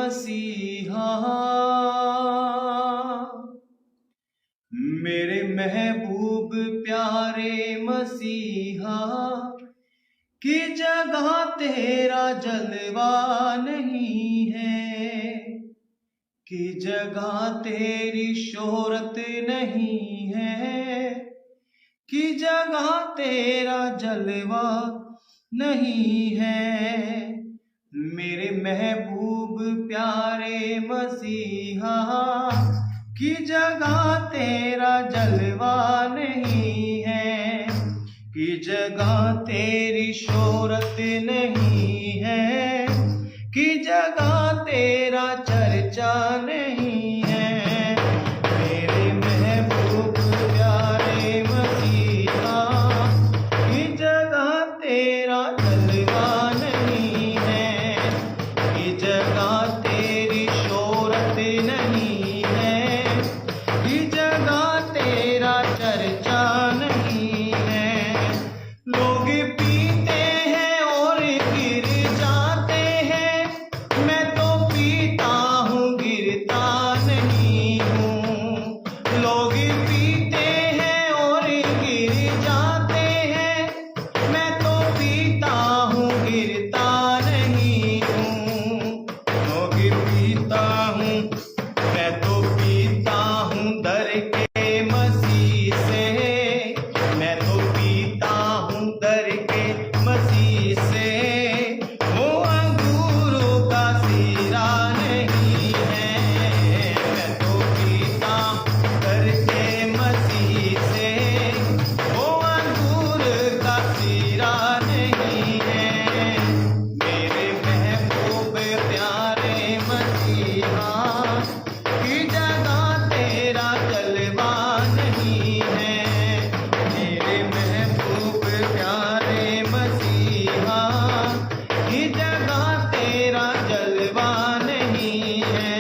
मसीहा, मेरे महबूब प्यारे मसीहा, की जगह तेरा जलवा नहीं है, की जगह तेरी शोहरत नहीं है, की जगह तेरा जलवा नहीं है। मेरे महबूब प्यारे मसीहा, की जगह तेरा जलवा नहीं है, की जगह तेरी शोहरत नहीं है, की जगह तेरा चर्चा नहीं है। मेरे महबूब प्यारे मसीहा, की जगह तेरा जलवा नहीं है, की जगह तेरी शोहरत नहीं है, की जगह तेरा चर्चा नहीं है। लोग पीते हैं और गिर जाते हैं, मैं तो पीता हूँ गिरता नहीं हूँ। लोग पीते हैं और गिर जाते हैं, मैं तो पीता हूँ गिरता नहीं हूँ। लोग पीता हूँ, मैं तो पीता हूँ दर के मसीह से, मैं तो पीता हूँ दर के मसीह से। वो अंगूरों का सिरा नहीं है, मैं तो पीता दर के मसीह से। वो अंगूर का सिरा नहीं है। मेरे महबूब प्यारे मसीहा, की जगह तेरा जलवा नहीं है। मेरे महबूब प्यारे मसीहा, की जगह तेरा जलवा नहीं है,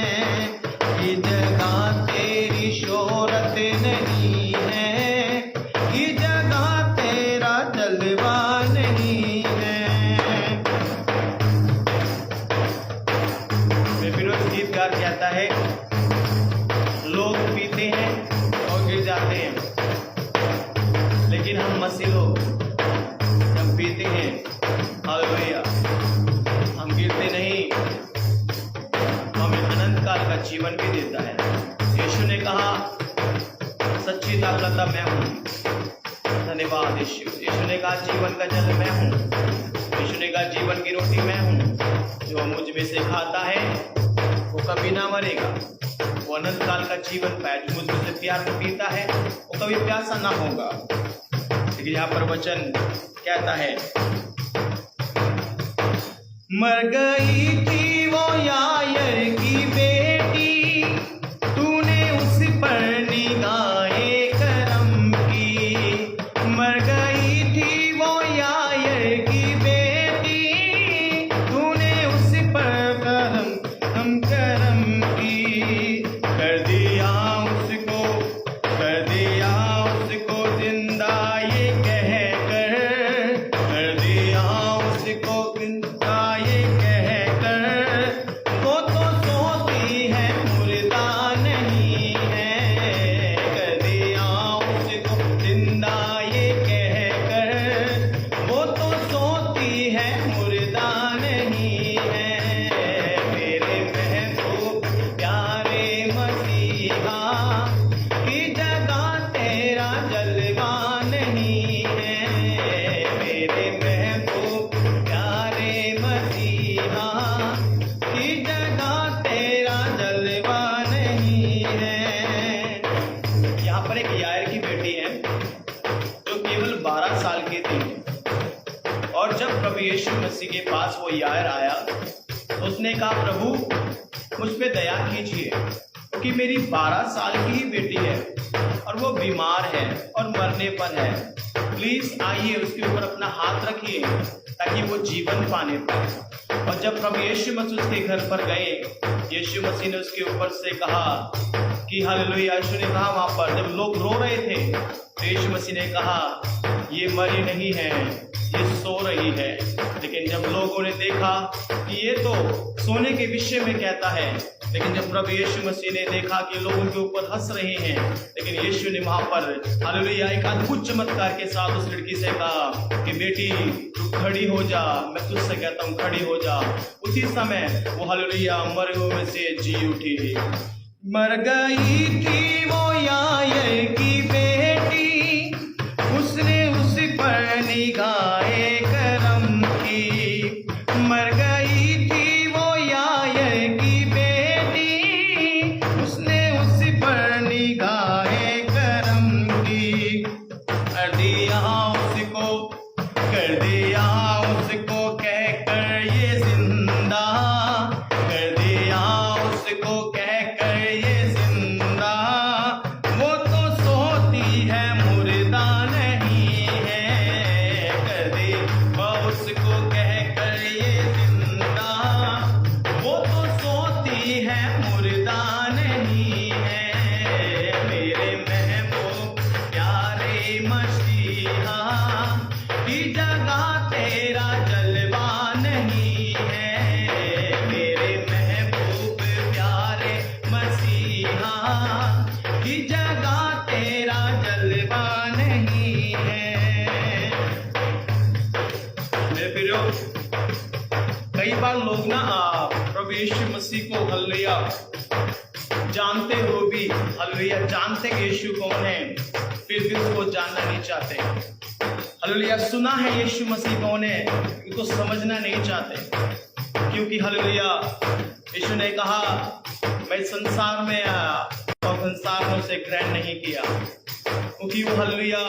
की जगह तेरी शोहरत नहीं है, की जगह तेरा जलवा नहीं है। फिरोज गीत प्यार कहता है, लोग पीते हैं और गिर जाते हैं, लेकिन हम मसीह लोग जब पीते हैं, हालेलुया, हम गिरते नहीं, हमें अनंत काल का जीवन भी देता है। यीशु ने कहा, सच्ची ताकत मैं हूँ। धन्यवाद यीशु। यीशु ने कहा, जीवन का जल मैं हूँ। यीशु ने कहा, जीवन की रोटी मैं हूँ। जो मुझ में से खाता है वो कभी ना मरेगा, वो अनंत काल का जीवन पाए। जो मुझ में से प्यार में पीता है वो कभी प्यासा ना होगा। लेकिन यहाँ पर वचन कहता है, मर गई थी वो यायर की बेटी, तूने उस पर निगाहे करम की। मर गई थी वो यायर की बेटी, तूने उस पर करम की। कर दिया उसको जिंदा ये कह कर दिया उसको जिंदा ये कह कर, वो तो सोती है मुर्दा नहीं है। कर दिया उसको जिंदा ये कह कर, वो तो सोती है मुर्दा नहीं है। मेरे महबूब प्यारे मसीहा, की जगह तेरा जलवा नहीं है। मेरे महबूब प्यारे मसीहा, की जगह तेरा जलवा नहीं है। यहाँ पर एक यायर की बेटी है जो केवल 12 साल की थी, और जब प्रभु यीशु मसीह के पास वो यायर आया तो उसने कहा, प्रभु मुझ पे दया कीजिए, क्योंकि मेरी 12 साल की ही बेटी है और वो बीमार है और मरने पर है। प्लीज आइए उसके ऊपर अपना हाथ रखिए ताकि वो जीवन पाने पाए। और जब प्रभु यीशु मसीह उसके घर पर गए, यीशु मसीह ने उसके ऊपर से कहा कि हालेलुया। यीशु ने कहा, वहां पर जब लोग रो रहे थे तो यीशु मसीह ने कहा, ये मरी नहीं है, ये सो रही है। लेकिन जब लोगों ने देखा कि ये तो सोने के विषय में कहता है। लेकिन जब प्रभु यीशु मसीह ने देखा कि लोग उनके ऊपर हंस रहे हैं, लेकिन यीशु ने वहां पर हालेलुया एक अद्भुत चमत्कार के साथ उस लड़की से कहा कि बेटी तू खड़ी हो जा, मैं तुझसे कहता हूँ खड़ी हो जा। उसी समय वो हालेलुया मरे हुए में से जी उठी। मर गई थी वो यायर की बेटी, उसने उस पर निगाहे करम की। मर गई थी वो यायर की बेटी, उसने उस पर निगाहे करम की। कर दिया उसको कहकर ये जिंदा, कर दिया उसको कहकर ये जिंदा। वो तो सोती है मुर्दा नहीं है, कर दिया उसको कहकर ये जिंदा। वो तो सोती है मुर्दा नहीं है। मेरे महबूब प्यारे मसीहा की जगह तेरा जलवा नहीं है। मेरे महबूब प्यारे मसीहा की जगह तेरा जलवा नहीं है। मेरे प्रियो, कई बार लोग ना प्रभु यीशु मसीह को हालेलुया जानते हो भी, हालेलुया जानते कि यीशु कौन है, फिर भी उसको जानना नहीं चाहते। हालेलुया सुना है यीशु मसीह कौन है, उसको समझना नहीं चाहते। क्योंकि हालेलुया यीशु ने कहा मैं संसार में आया और संसार ने उसे ग्रहण नहीं किया। क्योंकि वो हालेलुया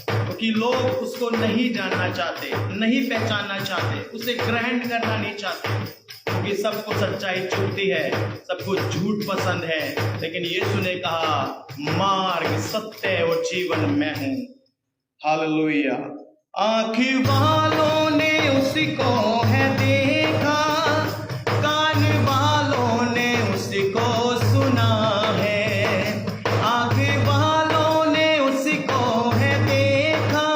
क्योंकि लोग उसको नहीं जानना चाहते, नहीं पहचानना चाहते, उसे ग्रहण करना नहीं चाहते। क्योंकि सबको सच्चाई चुभती है, सबको झूठ पसंद है। लेकिन यीशु ने कहा मार्ग, सत्य और जीवन मैं हूं। हालेलुया। आँख वालों ने उसको है देखा, कान वालों ने उसको सुना है। आँख वालों ने उसको है देखा,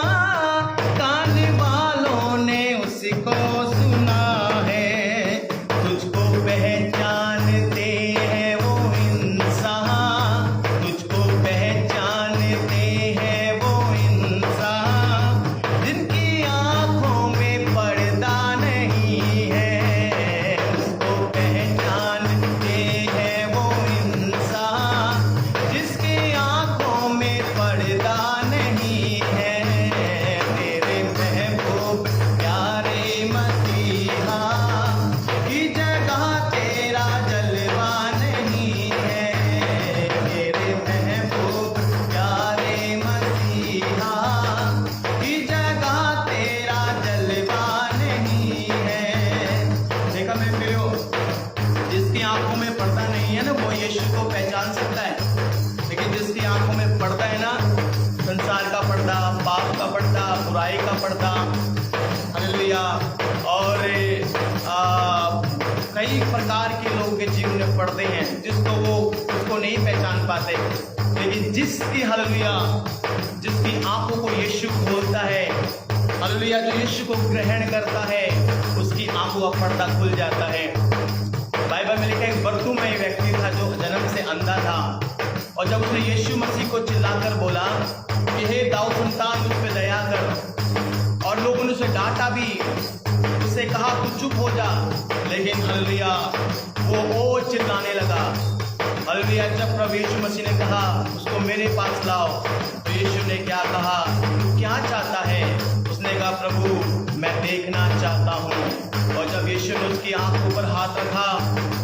कान वालों ने उसको सुना है। तुझको पहचानते हैं वो इंसान, तुझको पहचानते हैं वो इंसान, जिनकी आंखों में पर्दा नहीं है। उसको पहचानते हैं वो इंसान, जिसकी आंखों में पर्दा नहीं है। तेरे महबूब प्यारे मसीहा की जगह तेरा जलवा नहीं है। तेरे महबूब प्यारे मसीहा की जगह तेरा जलवा नहीं है। देखा मैं प्रियो, जिसकी आंखों में पर्दा नहीं है ना वो यीशु को पहचान सकता है। लेकिन जिसकी आंखों में पर्दा है ना, संसार का पर्दा, पाप का पर्दा, बुराई का पर्दा, हालेलुया, और कई प्रकार के लोगों के जीवन में पर्दे हैं जिसको वो उसको नहीं पहचान पाते। लेकिन जिसकी हालेलुया जिसकी आंखों को यीशु खोलता है, हालेलुया जो यीशु को ग्रहण करता है, उसकी आंखों का पर्दा खुल जाता है। बाइबल में लिखा है बरतुमै व्यक्ति था जो जन्म से अंधा था, और जब उसने यीशु मसीह को चिल्लाकर बोला कि हे दाऊद संतान मुझ पे दया कर, और लोगों ने उसे डांटा भी, उसे कहा तू चुप हो जा, लेकिन हालेलुया वो चिल्लाने लगा। हालेलुया जब प्रभु यीशु मसीह ने कहा उसको मेरे पास लाओ, तो यीशु ने क्या कहा, तू क्या चाहता है? उसने कहा प्रभु मैं देखना चाहता हूँ। और जब यीशु ने उसकी आंखों पर हाथ रखा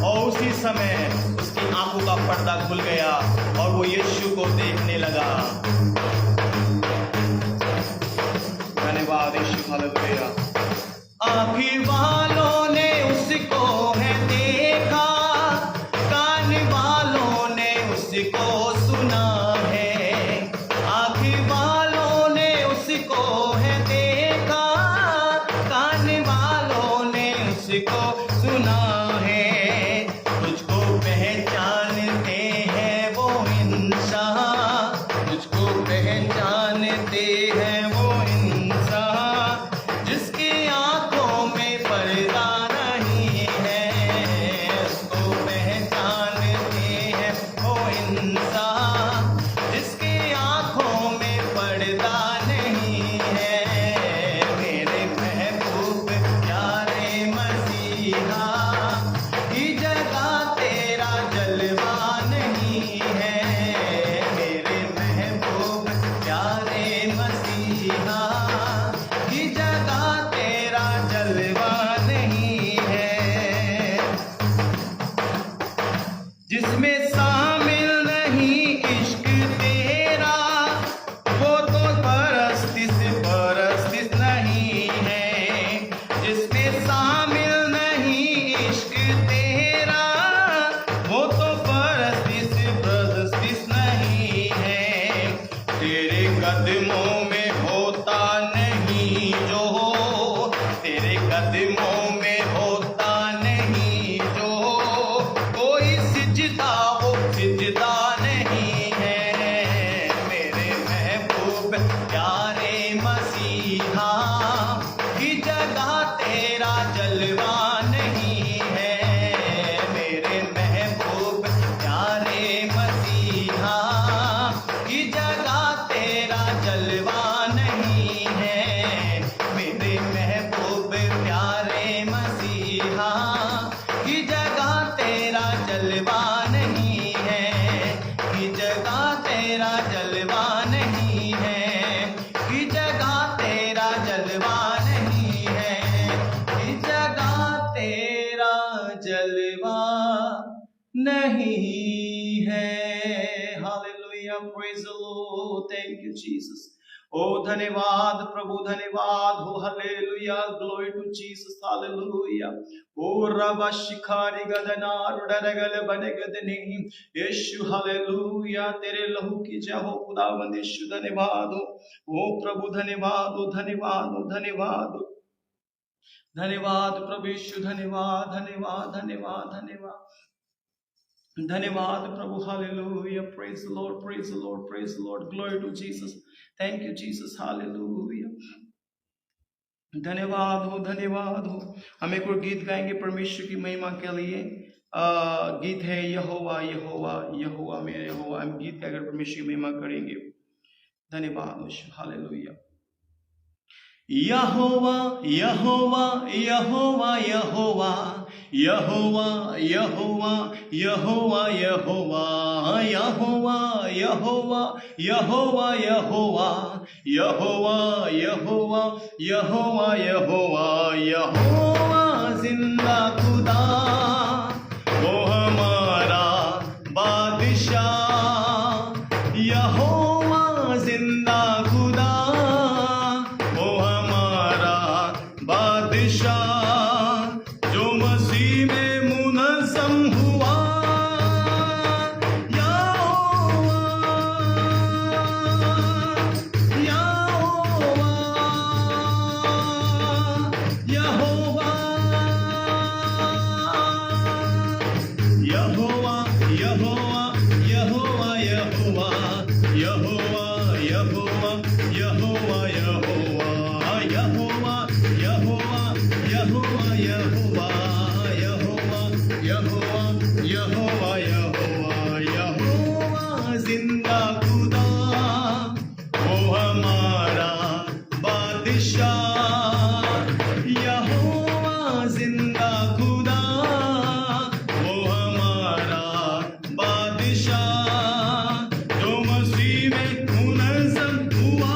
और उसी समय उसकी आंखों का पर्दा खुल गया और वो यीशु को देखने लगा। धन्यवाद यीशु, हालेलुया। आँख वालों ने उसको है देखा, कान वालों ने उसको सुना है। आँख वालों ने उसको है देखा, कान वालों ने उसको सुना है। तुझको पहचानते हैं वो इंसान, तुझको पहचानते हैं वो इंसान, जिसकी आंखों में पर्दा जिसमें शामिल नहीं इश्क तेरा, वो तो परस्तिश नहीं है। जिसमें शामिल नहीं इश्क तेरा, वो तो परस्तिश नहीं है। तेरे कदमों में होता नहीं जो, तेरे कदमों में होता नहीं जो कोई सिजदा, वो सिजदा नहीं है। मेरे महबूब प्यारे मसीहा की जगह तेरा जलवा नहीं है। मेरे महबूब प्यारे मसीहा की जगह तेरा जलवा नहीं है। मेरे महबूब प्यारे मसीहा की जगह तेरा जलवा नहीं है। की जगह तेरा जलवा नहीं है। की जगह तेरा जलवा नहीं है। की जगह तेरा जलवा नहीं है। Hallelujah, praise the Lord, thank you Jesus. ओ धन्यवाद प्रभु, धन्यवाद हो, hallelujah, glory to Jesus, hallelujah. ओ रबा शिखारी गदनार डरगल बनगदनी, यीशु हालेलुया, तेरे लहू की जय हो खुदावंद यीशु, धन्यवाद हो। ओ प्रभु धन्यवाद हो, धन्यवाद हो, धन्यवाद हो, धन्यवाद प्रभु यीशु, धन्यवाद धन्यवाद धन्यवाद धन्यवाद धन्यवाद प्रभु, hallelujah, praise the Lord, praise the Lord, praise the Lord, glory to Jesus, thank you Jesus, hallelujah. धन्यवाद हो, धन्यवाद हो। हम एक और गीत गाएंगे परमेश्वर की महिमा के लिए। गीत है यहोवा यहोवा यहोवा मेरे यहोवा। हम गीत गाकर परमेश्वर की महिमा करेंगे। धन्यवाद हो, हालेलुया। यहोवा यहोवा यहोवा यहोवा यहोवा यहोवा यहोवा यहोवा यहोवा यहोवा यहोवा यहोवा यहोवा यहोवा यहोवा यहोवा यहोवा जिंदा खुदा, वो हमारा बादशाह। यहोवा जिंदा खुदा, वो हमारा बादशाह, जो मसीह में मुनज़्ज़म हुआ। यहोवा यहोवा यहोवा यहोवा यहोवा यहोवा यहोवा यहोवा यहोवा यहोवा यहोवा यहोवा यहोवा यहोवा यहोवा यहोवा यहोवा यहोवा यहोवा जिंदा खुदा, वो हमारा बादशाह। यहोवा जिंदा खुदा, वो हमारा बादशाह, जो मसीह में मुनज़्ज़म हुआ।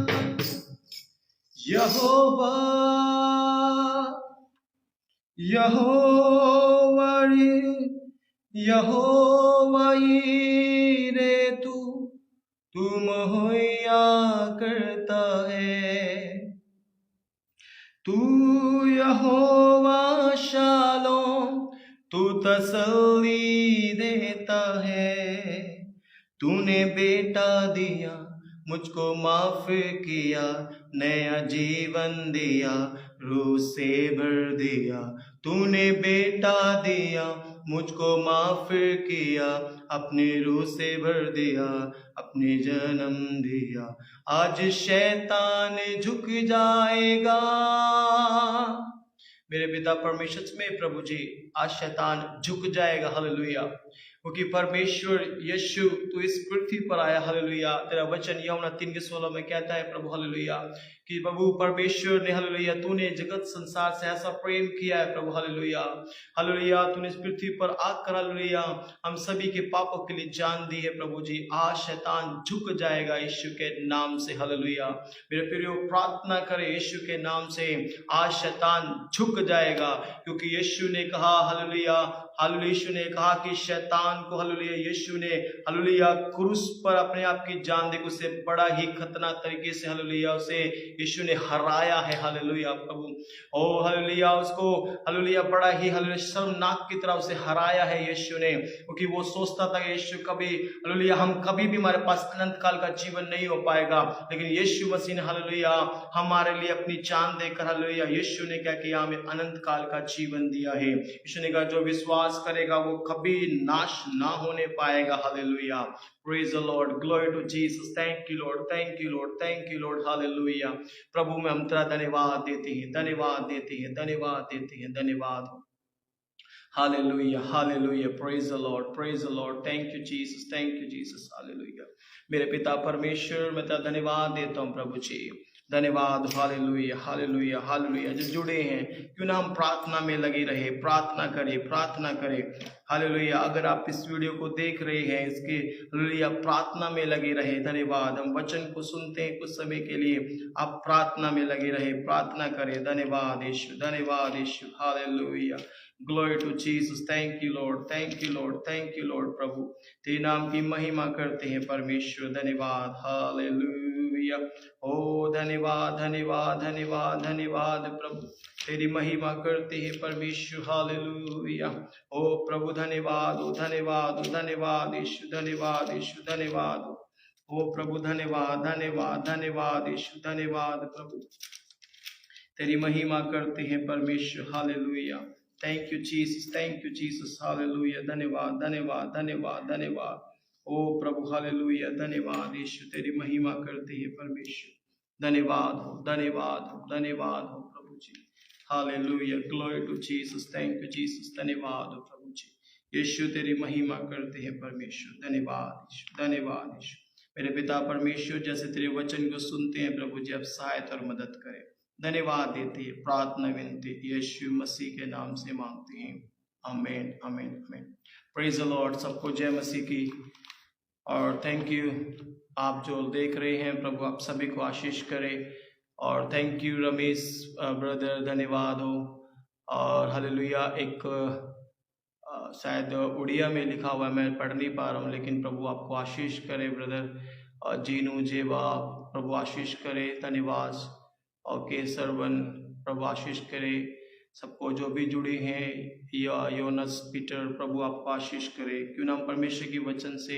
यहोवा यहोवा यहोवा रे तू मुहैया करता है। तू यहोवा शालोम, तू तसल्ली देता है। तूने बेटा दिया, मुझको माफ किया, नया जीवन दिया, रूह से भर दिया। तूने बेटा दिया, मुझको माफ किया, अपनी रूह से भर दिया, अपने जन्म दिया। आज शैतान झुक जाएगा। मेरे पिता परमेश्वर में प्रभु जी, आज शैतान झुक जाएगा। हालेलुया। क्योंकि परमेश्वर यीशु तू इस पृथ्वी पर आया। हालेलुया। तेरा वचन यूहन्ना 3:16 में कहता है प्रभु हालेलुया कि प्रभु परमेश्वर ने हालेलुया तूने जगत संसार से ऐसा प्रेम किया है प्रभु हालेलुया। हालेलुया तूने इस पृथ्वी पर आकर हालेलुया हम सभी के पापों के लिए जान दी है प्रभु जी। आज शैतान झुक जाएगा यीशु के नाम से। हालेलुया। मेरे प्रियो प्रार्थना करे यीशु के नाम से, आज शैतान झुक जाएगा। क्योंकि यीशु ने कहा हालेलुया, यीशु ने कहा कि शैतान को हालेलुया यीशु ने हालेलुया क्रूस पर अपने आप की जान दे, उसे बड़ा ही खतरनाक तरीके से हालेलुया उसे यीशु ने हराया है। हालेलुया प्रभु ओ हालेलुया उसको हालेलुया बड़ा ही हालेलुया शर्मनाक की तरह उसे हराया है यीशु ने। क्योंकि वो सोचता था कि यीशु कभी हालेलुया हम कभी भी हमारे पास अनंत काल का जीवन नहीं हो पाएगा, लेकिन यीशु मसीह ने हालेलुया हमारे लिए अपनी जान देकर हालेलुया यीशु ने क्या किया, हमें अनंत काल का जीवन दिया है। यीशु ने कहा जो विश्वास करेगा वो कभी नाश ना होने पाएगा। Hallelujah. Praise the Lord. Glory to Jesus. Thank you Lord. Thank you Lord. Thank you Lord. Hallelujah. प्रभु में हम तेरा धन्यवाद देते हैं, धन्यवाद देते हैं, धन्यवाद देते हैं, धन्यवाद हो। Hallelujah. Hallelujah. Praise the Lord. Praise the Lord. Thank you Jesus. Thank you Jesus. Hallelujah. मेरे पिता परमेश्वर मैं तेरा धन्यवाद देता हूँ प्रभु जी। धन्यवाद। Hallelujah hallelujah hallelujah. जो जुड़े हैं क्यों ना हम प्रार्थना में लगे रहे, प्रार्थना करें, प्रार्थना करें। हालेलुया। अगर आप इस वीडियो को देख रहे हैं इसके हालेलुया प्रार्थना में लगे रहे। धन्यवाद। हम वचन को सुनते हैं कुछ समय के लिए, आप प्रार्थना में लगे रहे, प्रार्थना करें। धन्यवाद यीशु, धन्यवाद यीशु। Hallelujah. Glory to Jesus. Thank you Lord, thank you Lord, thank you Lord. प्रभु तेरे नाम की महिमा करते हैं परमेश्वर। धन्यवाद। हालेलुया। ओ धन्यवाद धन्यवाद धन्यवाद धन्यवाद प्रभु तेरी महिमा करते हैं परमेश्वर। हालेलुया। ओ प्रभु धन्यवाद, ओ धन्यवाद, ओ धन्यवाद यीशु, धन्यवाद यीशु, धन्यवाद। ओ प्रभु धन्यवाद धन्यवाद धन्यवाद यीशु, धन्यवाद प्रभु तेरी महिमा करते हैं परमेश्वर। Hallelujah. Thank you Jesus, thank you Jesus. Hallelujah. धन्यवाद धन्यवाद धन्यवाद धन्यवाद। ओ प्रभु हालेलुया। धन्यवाद यीशु तेरी महिमा करते हैं परमेश्वर। धन्यवाद हो, धन्यवाद हो, धन्यवाद हो प्रभु जी। Hallelujah. Glory to Jesus. Thank you Jesus. धन्यवाद हो प्रभु जी। यीशु तेरी महिमा करते हैं परमेश्वर। धन्यवाद यीशु, धन्यवाद यीशु। मेरे पिता परमेश्वर जैसे तेरे वचन को सुनते हैं प्रभु जी, अब सहायता और मदद करें। धन्यवाद देते हैं, प्रार्थना विनती यीशु मसीह के नाम से मांगते हैं। आमीन आमीन आमीन। Praise the Lord. सबको जय मसीह की। और थैंक यू आप जो देख रहे हैं, प्रभु आप सभी को आशीष करे। और थैंक यू रमेश ब्रदर, धन्यवाद हो। और हालेलुया एक शायद उड़िया में लिखा हुआ है, मैं पढ़ नहीं पा रहा हूँ, लेकिन प्रभु आपको आशीष करे ब्रदर। जीनू जेवा प्रभु आशीष करे। धन्यवाद। और केसरवन प्रभु आशीष करे। सबको जो भी जुड़े हैं, या योनस पीटर प्रभु आपको आशीष करे। क्यों ना हम परमेश्वर की वचन से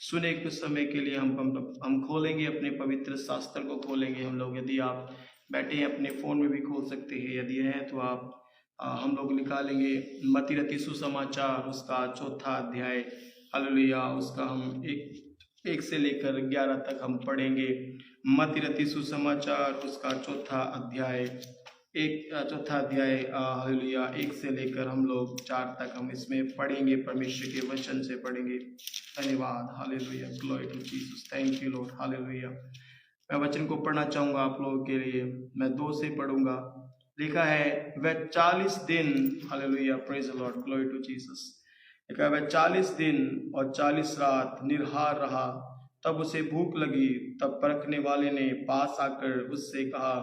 सुने कुछ समय के लिए हम खोलेंगे अपने पवित्र शास्त्र को खोलेंगे हम लोग। यदि आप बैठे हैं अपने फ़ोन में भी खोल सकते हैं, यदि है तो आप हम लोग निकालेंगे मत्ती रचित सुसमाचार उसका 4था अध्याय। हालेलुया। उसका हम एक से लेकर 11 तक हम पढ़ेंगे। मत्ती रचित सुसमाचार उसका 4था अध्याय, 4था अध्याय हालेलुया 1 से लेकर हम लोग 4 तक हम इसमें पढ़ेंगे, परमेश्वर के वचन से पढ़ेंगे। धन्यवाद। Hallelujah. Glory to Jesus. Thank you Lord. Hallelujah. मैं वचन को पढ़ना चाहूँगा आप लोगों के लिए। मैं 2 से पढ़ूंगा। लिखा है वह 40 दिन, hallelujah praise the Lord, glory to Jesus. लिखा है वह 40 दिन और 40 रात निराहार रहा। तब उसे भूख लगी। तब परखने वाले ने पास आकर उससे कहा,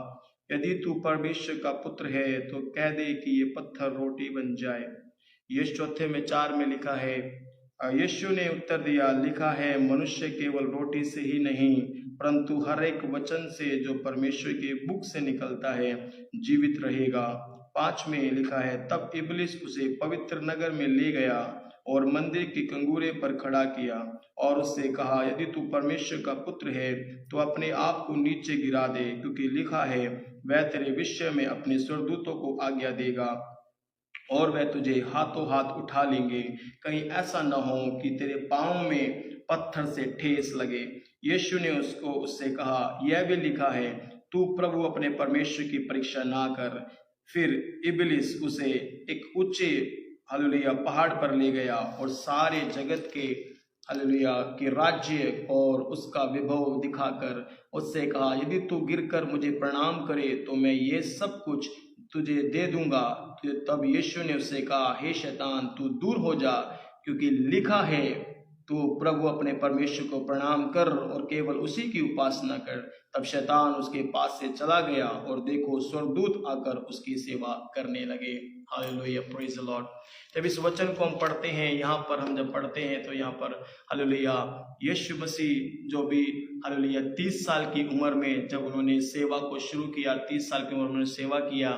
यदि तू परमेश्वर का पुत्र है तो कह दे कि ये पत्थर रोटी बन जाए। यीशु 4 में लिखा है, यीशु ने उत्तर दिया, लिखा है मनुष्य केवल रोटी से ही नहीं परंतु हर एक वचन से जो परमेश्वर के मुख से निकलता है जीवित रहेगा। 5 में लिखा है, तब इब्लिस उसे पवित्र नगर में ले गया और मंदिर के कंगूरे पर खड़ा किया और उससे कहा, यदि तू परमेश्वर का पुत्र है तो अपने आप को नीचे गिरा दे, क्योंकि लिखा है वह तेरे विषय में अपने स्वर्गदूतों को आज्ञा देगा और वह तुझे हाथों हाथ उठा लेंगे, कहीं ऐसा न हो कि तेरे पाँव में पत्थर से ठेस लगे। यीशु ने उससे कहा, यह भी लिखा है, तू प्रभु अपने परमेश्वर की परीक्षा ना कर। फिर इब्लिस उसे एक ऊंचे हालेलुया पहाड़ पर ले गया और सारे जगत के हालेलुया के राज्य और उसका विभव दिखाकर उससे कहा, यदि तू गिरकर मुझे प्रणाम करे तो मैं ये सब कुछ तुझे दे दूंगा। तब यीशु ने उससे कहा, हे शैतान तू दूर हो जा, क्योंकि लिखा है तू प्रभु अपने परमेश्वर को प्रणाम कर और केवल उसी की उपासना कर। तब शैतान उसके पास से चला गया और देखो स्वर्गदूत आकर उसकी सेवा करने लगे। Hallelujah, praise the Lord. जब इस वचन को हम पढ़ते हैं, यहाँ पर हम जब पढ़ते हैं तो यहाँ पर हालेलुया यीशु मसीह जो भी हालेलुया 30 साल की उम्र में जब उन्होंने सेवा को शुरू किया, 30 साल की उम्र में उन्होंने सेवा किया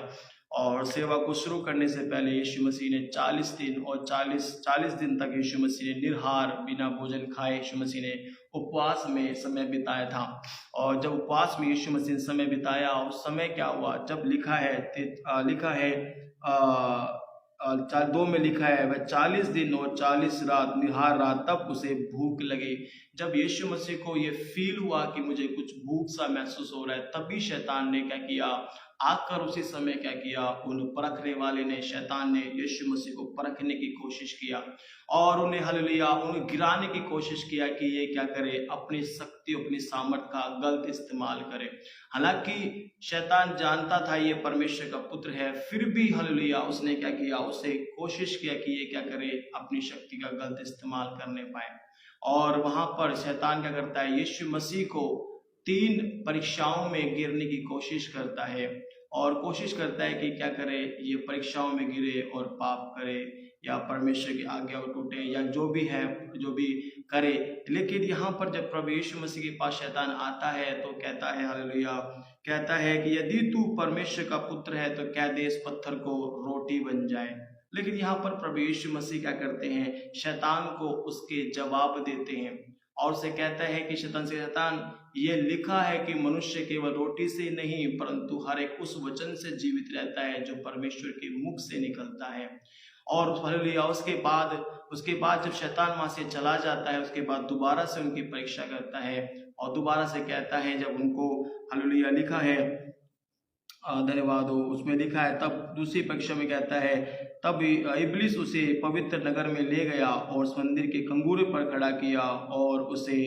और सेवा को शुरू करने से पहले यीशु मसीह ने 40 दिन और 40 दिन तक यीशु मसीह ने निर्हार बिना भोजन खाए यीशु मसीह ने उपवास में समय बिताया था। और जब उपवास में यीशु मसीह ने समय बिताया उस समय क्या हुआ, जब लिखा है 2 में लिखा है वह 40 दिन और 40 रात निहार रहा, तब उसे भूख लगे। जब यीशु मसीह को ये फील हुआ कि मुझे कुछ भूख सा महसूस हो रहा है, तभी शैतान ने क्या किया, आकर उसी समय क्या किया, उन परखने वाले ने, शैतान ने यीशु मसीह को परखने की कोशिश किया और उन्हें हालेलुया उन्हें गिराने की कोशिश किया कि ये क्या करे, अपनी शक्ति अपनी सामर्थ का गलत इस्तेमाल करे। हालांकि शैतान जानता था ये परमेश्वर का पुत्र है, फिर भी हालेलुया उसने क्या किया, उसे कोशिश किया कि ये क्या करे, अपनी शक्ति का गलत इस्तेमाल करने पाए। और वहां पर शैतान क्या करता है, यीशु मसीह को 3 परीक्षाओं में गिरने की कोशिश करता है और कोशिश करता है कि क्या करे, ये परीक्षाओं में गिरे और पाप करे या परमेश्वर की आज्ञा को टूटे या जो भी है जो भी करे। लेकिन यहाँ पर जब प्रभु यीशु मसीह के पास शैतान आता है तो कहता है हालेलुया, कहता है कि यदि तू परमेश्वर का पुत्र है तो कह दे इस पत्थर को रोटी बन जाए। लेकिन यहाँ पर प्रभु यीशु मसीह क्या करते हैं, शैतान को उसके जवाब देते हैं और उसे कहता है कि शैतान ये लिखा है कि मनुष्य केवल रोटी से नहीं परंतु हर एक उस वचन से जीवित रहता है जो परमेश्वर के मुख से निकलता है। और हालेलुया उसके बाद जब शैतान वहां से चला जाता है, उसके बाद दोबारा से उनकी परीक्षा करता है और दोबारा से कहता है, जब उनको हालेलुया लिखा है, धन्यवाद हो, उसमें लिखा है, तब दूसरी परीक्षा में कहता है, तब इब्लिस उसे पवित्र नगर में ले गया और उस मंदिर के कंगूरे पर खड़ा किया और उसे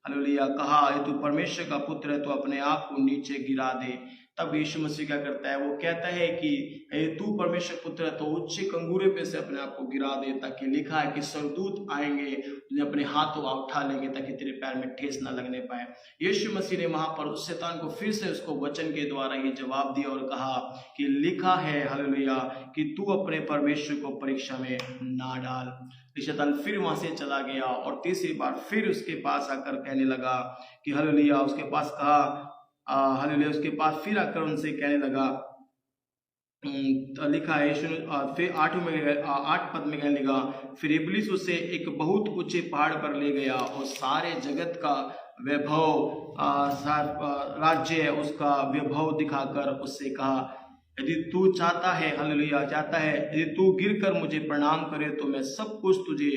हालेलुया कहा, ये तू परमेश्वर का पुत्र है तो अपने आप को नीचे गिरा दे। तब यीशु मसीह क्या करता है, वो कहता है कि तू परमेश्वर पुत्र है तो ऊंचे कंगूरे पे से अपने आप को गिरा दे, ताकि लिखा है कि स्वर्गदूत आएंगे तुझे अपने हाथों उठा लेंगे ताकि तेरे पैर में ठेस ना लगने पाए। यीशु मसीह ने वहां पर उस शैतान को फिर से उसको वचन के द्वारा ही जवाब दिया और कहा कि लिखा है हालेलुया कि तू अपने परमेश्वर को परीक्षा में ना डाल। शैतान फिर वहां से चला गया और तीसरी बार फिर उसके पास आकर कहने लगा कि हालेलुया, उसके पास कहा हालेलुया, उसके पास फिर आकर उनसे कहने लगा, लिखा है फिर 8 पद में कहने लगा, फिर इब्लिस उसे एक बहुत ऊंचे पहाड़ पर ले गया और सारे जगत का वैभव राज्य उसका वैभव दिखाकर उससे कहा, यदि तू चाहता है हालेलुया चाहता है, यदि तू गिरकर मुझे प्रणाम करे तो मैं सब कुछ तुझे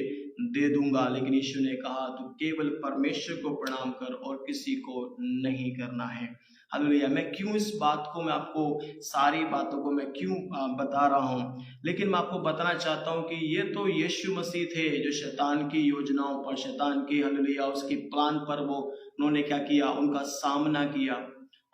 दे दूंगा। लेकिन यीशु ने कहा, तू केवल परमेश्वर को प्रणाम कर और किसी को नहीं करना है। हालेलुया, मैं क्यों इस बात को, मैं आपको सारी बातों को मैं क्यों बता रहा हूँ, लेकिन मैं आपको बताना चाहता हूँ कि ये तो यीशु मसीह थे जो शैतान की योजनाओं पर, शैतान की हालेलुया उसकी प्लान पर वो उन्होंने क्या किया, उनका सामना किया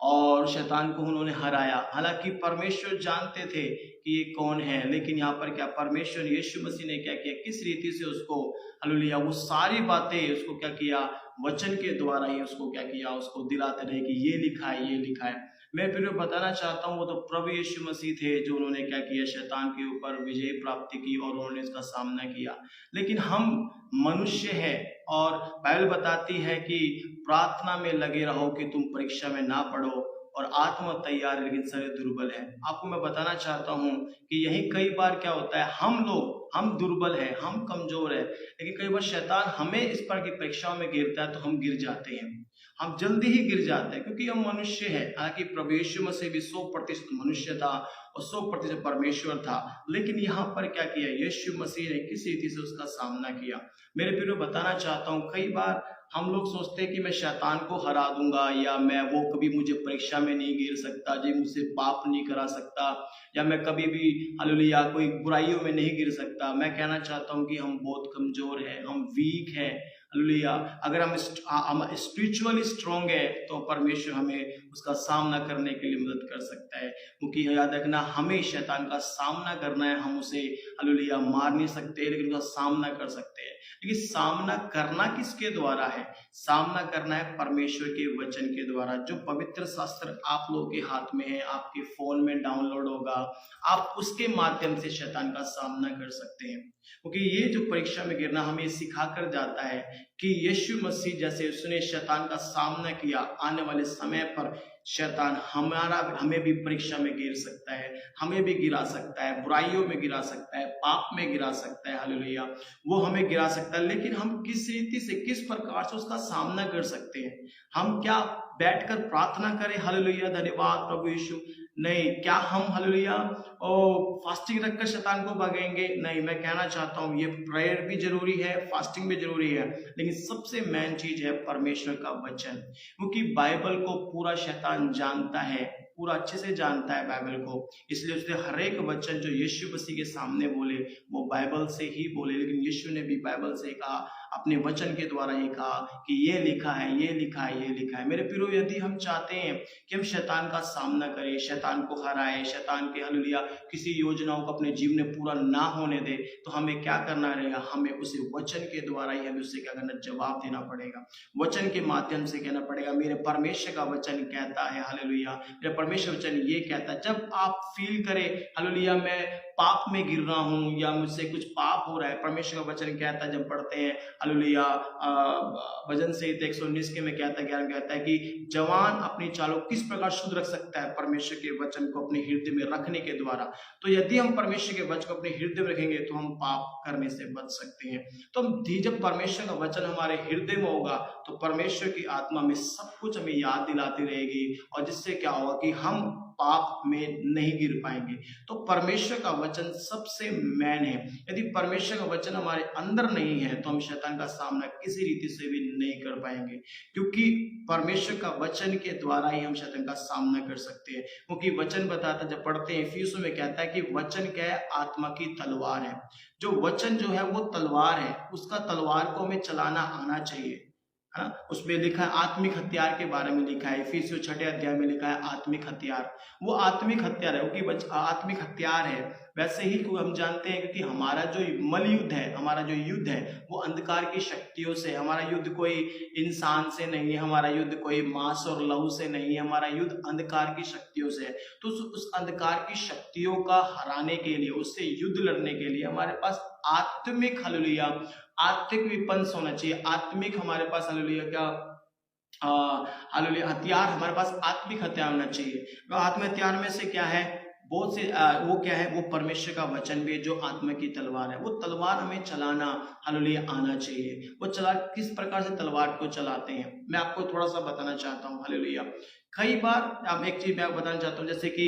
और शैतान को उन्होंने हराया। हालांकि परमेश्वर जानते थे कि ये कौन है, लेकिन यहाँ पर क्या परमेश्वर यीशु मसीह ने क्या किया, किस रीति से उसको हालेलुया वो सारी बातें उसको क्या किया, वचन के द्वारा ही उसको क्या किया, उसको दिलाते रहे कि ये लिखा है, ये लिखा है। मैं फिर बताना चाहता हूँ, वो तो प्रभु यीशु मसीह थे जो उन्होंने क्या किया, शैतान के ऊपर विजय प्राप्ति की और उन्होंने इसका सामना किया। लेकिन हम मनुष्य हैं और बाइबल बताती है कि प्रार्थना में लगे रहो कि तुम परीक्षा में ना पड़ो, और आत्मा तैयार है लेकिन शरीर दुर्बल है। आपको मैं बताना चाहता हूँ कि यही कई बार क्या होता है, हम दुर्बल हैं, हम कमजोर है, लेकिन कई बार शैतान हमें इस पर की परीक्षाओं में गिरता है तो हम गिर जाते हैं, हम जल्दी ही गिर जाते हैं क्योंकि हम मनुष्य हैं। हालांकि प्रभु यीशु मसीह भी 100% मनुष्य था और 100% परमेश्वर था, लेकिन यहाँ पर क्या किया, यीशु मसीह ने किस रीति से उसका सामना किया। मेरे प्रियो बताना चाहता हूँ, कई बार हम लोग सोचते हैं कि मैं शैतान को हरा दूंगा, या मैं वो कभी मुझे परीक्षा में नहीं गिर सकता, जी मुझसे पाप नहीं करा सकता, या मैं कभी भी हालेलुया कोई बुराइयों में नहीं गिर सकता। मैं कहना चाहता हूँ कि हम बहुत कमजोर हैं, हम वीक हैं। हालेलुया, अगर हम स्पिरिचुअली स्ट्रांग है तो परमेश्वर हमें उसका सामना करने के लिए मदद कर सकता है। क्योंकि याद रखना, हमें शैतान का सामना करना है, हम उसे हालेलुया मार नहीं सकते लेकिन उसका सामना कर सकते हैं। लेकिन सामना करना किसके द्वारा है? सामना करना है परमेश्वर के वचन के द्वारा। जो पवित्र शास्त्र आप लोगों के हाथ में है, आपके फोन में डाउनलोड होगा, आप उसके माध्यम से शैतान का सामना कर सकते हैं। क्योंकि ये जो परीक्षा में गिरना हमें सिखाकर जाता है कि यीशु मसीह जैसे उसने शैतान का सामना किया, आने वाले समय पर शैतान हमें भी परीक्षा में गिर सकता है, हमें भी गिरा सकता है, बुराइयों में गिरा सकता है, पाप में गिरा सकता है। हालेलुया, वो हमें गिरा सकता है, लेकिन हम किस रीति से, किस प्रकार से उसका सामना कर सकते हैं? हम क्या बैठकर प्रार्थना करें, हालेलुया धन्यवाद प्रभु यीशु? नहीं। क्या हम हालेलुया फास्टिंग रखकर शैतान को भगाएंगे? नहीं। मैं कहना चाहता हूँ ये प्रेयर भी जरूरी है, फास्टिंग भी जरूरी है, लेकिन सबसे मेन चीज है परमेश्वर का वचन। क्योंकि बाइबल को पूरा शैतान जानता है, पूरा अच्छे से जानता है बाइबल को, इसलिए उसने हर एक वचन जो यीशु मसीह के सामने बोले वो बाइबल से ही बोले। लेकिन यीशु ने भी बाइबल से कहा, अपने वचन के द्वारा ये कहा कि ये लिखा है, ये लिखा है, ये लिखा है। मेरे प्रियो, यदि हम चाहते हैं कि हम शैतान का सामना करें, शैतान को हराएं, शैतान के हालेलुया किसी योजनाओं को अपने जीवन में पूरा ना होने दे, तो हमें क्या करना रहेगा? हमें उसे वचन के द्वारा ही हमें उससे क्या करना, जवाब देना पड़ेगा। वचन के माध्यम से कहना पड़ेगा, मेरे परमेश्वर का वचन कहता है, हालेलुया मेरे परमेश्वर वचन ये कहता है। जब आप फील करें हालेलुया मैं पाप में गिर रहा हूं या मुझसे कुछ पाप हो रहा है, परमेश्वर का वचन कहता है, जब पढ़ते हैं हालेलुया भजन संहिता 119 के में कहता है, 11 कहता है कि जवान अपनी चालों किस प्रकार शुद्ध रख सकता है? परमेश्वर के वचन को अपने हृदय में रखने के द्वारा। तो यदि हम परमेश्वर के वचन को अपने हृदय में रखेंगे तो हम पाप करने से बच सकते हैं। तो जब परमेश्वर का वचन हमारे हृदय में होगा तो परमेश्वर की आत्मा में सब कुछ हमें याद दिलाती रहेगी, और जिससे क्या होगा कि हम पाप में नहीं गिर पाएंगे। तो परमेश्वर का वचन सबसे मेन है। यदि परमेश्वर का वचन हमारे अंदर नहीं है तो हम शैतान का सामना किसी रीति से भी नहीं कर पाएंगे, क्योंकि परमेश्वर का वचन के द्वारा ही हम शैतान का सामना कर सकते हैं। क्योंकि वचन बताता, जब पढ़ते हैं इफिसियों में कहता है कि वचन क्या है? आत्मा की तलवार है। जो वचन जो है वो तलवार है, उसका तलवार को हमें चलाना आना चाहिए, है ना। उसमें लिखा है आत्मिक हथियार के बारे में लिखा है, इफिसियों 6 अध्याय में लिखा है आत्मिक हथियार। वो आत्मिक हथियार है, क्योंकि आत्मिक हथियार है। वैसे ही हम जानते हैं कि हमारा जो मल युद्ध है, हमारा जो युद्ध है वो अंधकार की शक्तियों से। हमारा युद्ध कोई इंसान से नहीं है, हमारा युद्ध कोई मांस और लहू से नहीं है, हमारा युद्ध अंधकार की शक्तियों से है। तो उस अंधकार की शक्तियों का हराने के लिए, उससे युद्ध लड़ने के लिए हमारे पास आत्मिक हालेलुया आत्मिक विपन्स होना चाहिए। आत्मिक हमारे पास हालेलुया क्या हालेलुया हथियार, हमारे पास आत्मिक हथियार होना चाहिए। वो आत्मिक हथियार में से क्या है? बहुत से वो क्या है? वो परमेश्वर का वचन भी है, जो आत्मा की तलवार है। वो तलवार हमें चलाना हालेलुया आना चाहिए। वो किस प्रकार से तलवार को चलाते हैं, मैं आपको थोड़ा सा बताना चाहता हूँ। हालेलुया कई बार अब एक चीज मैं बताना चाहता हूँ, जैसे कि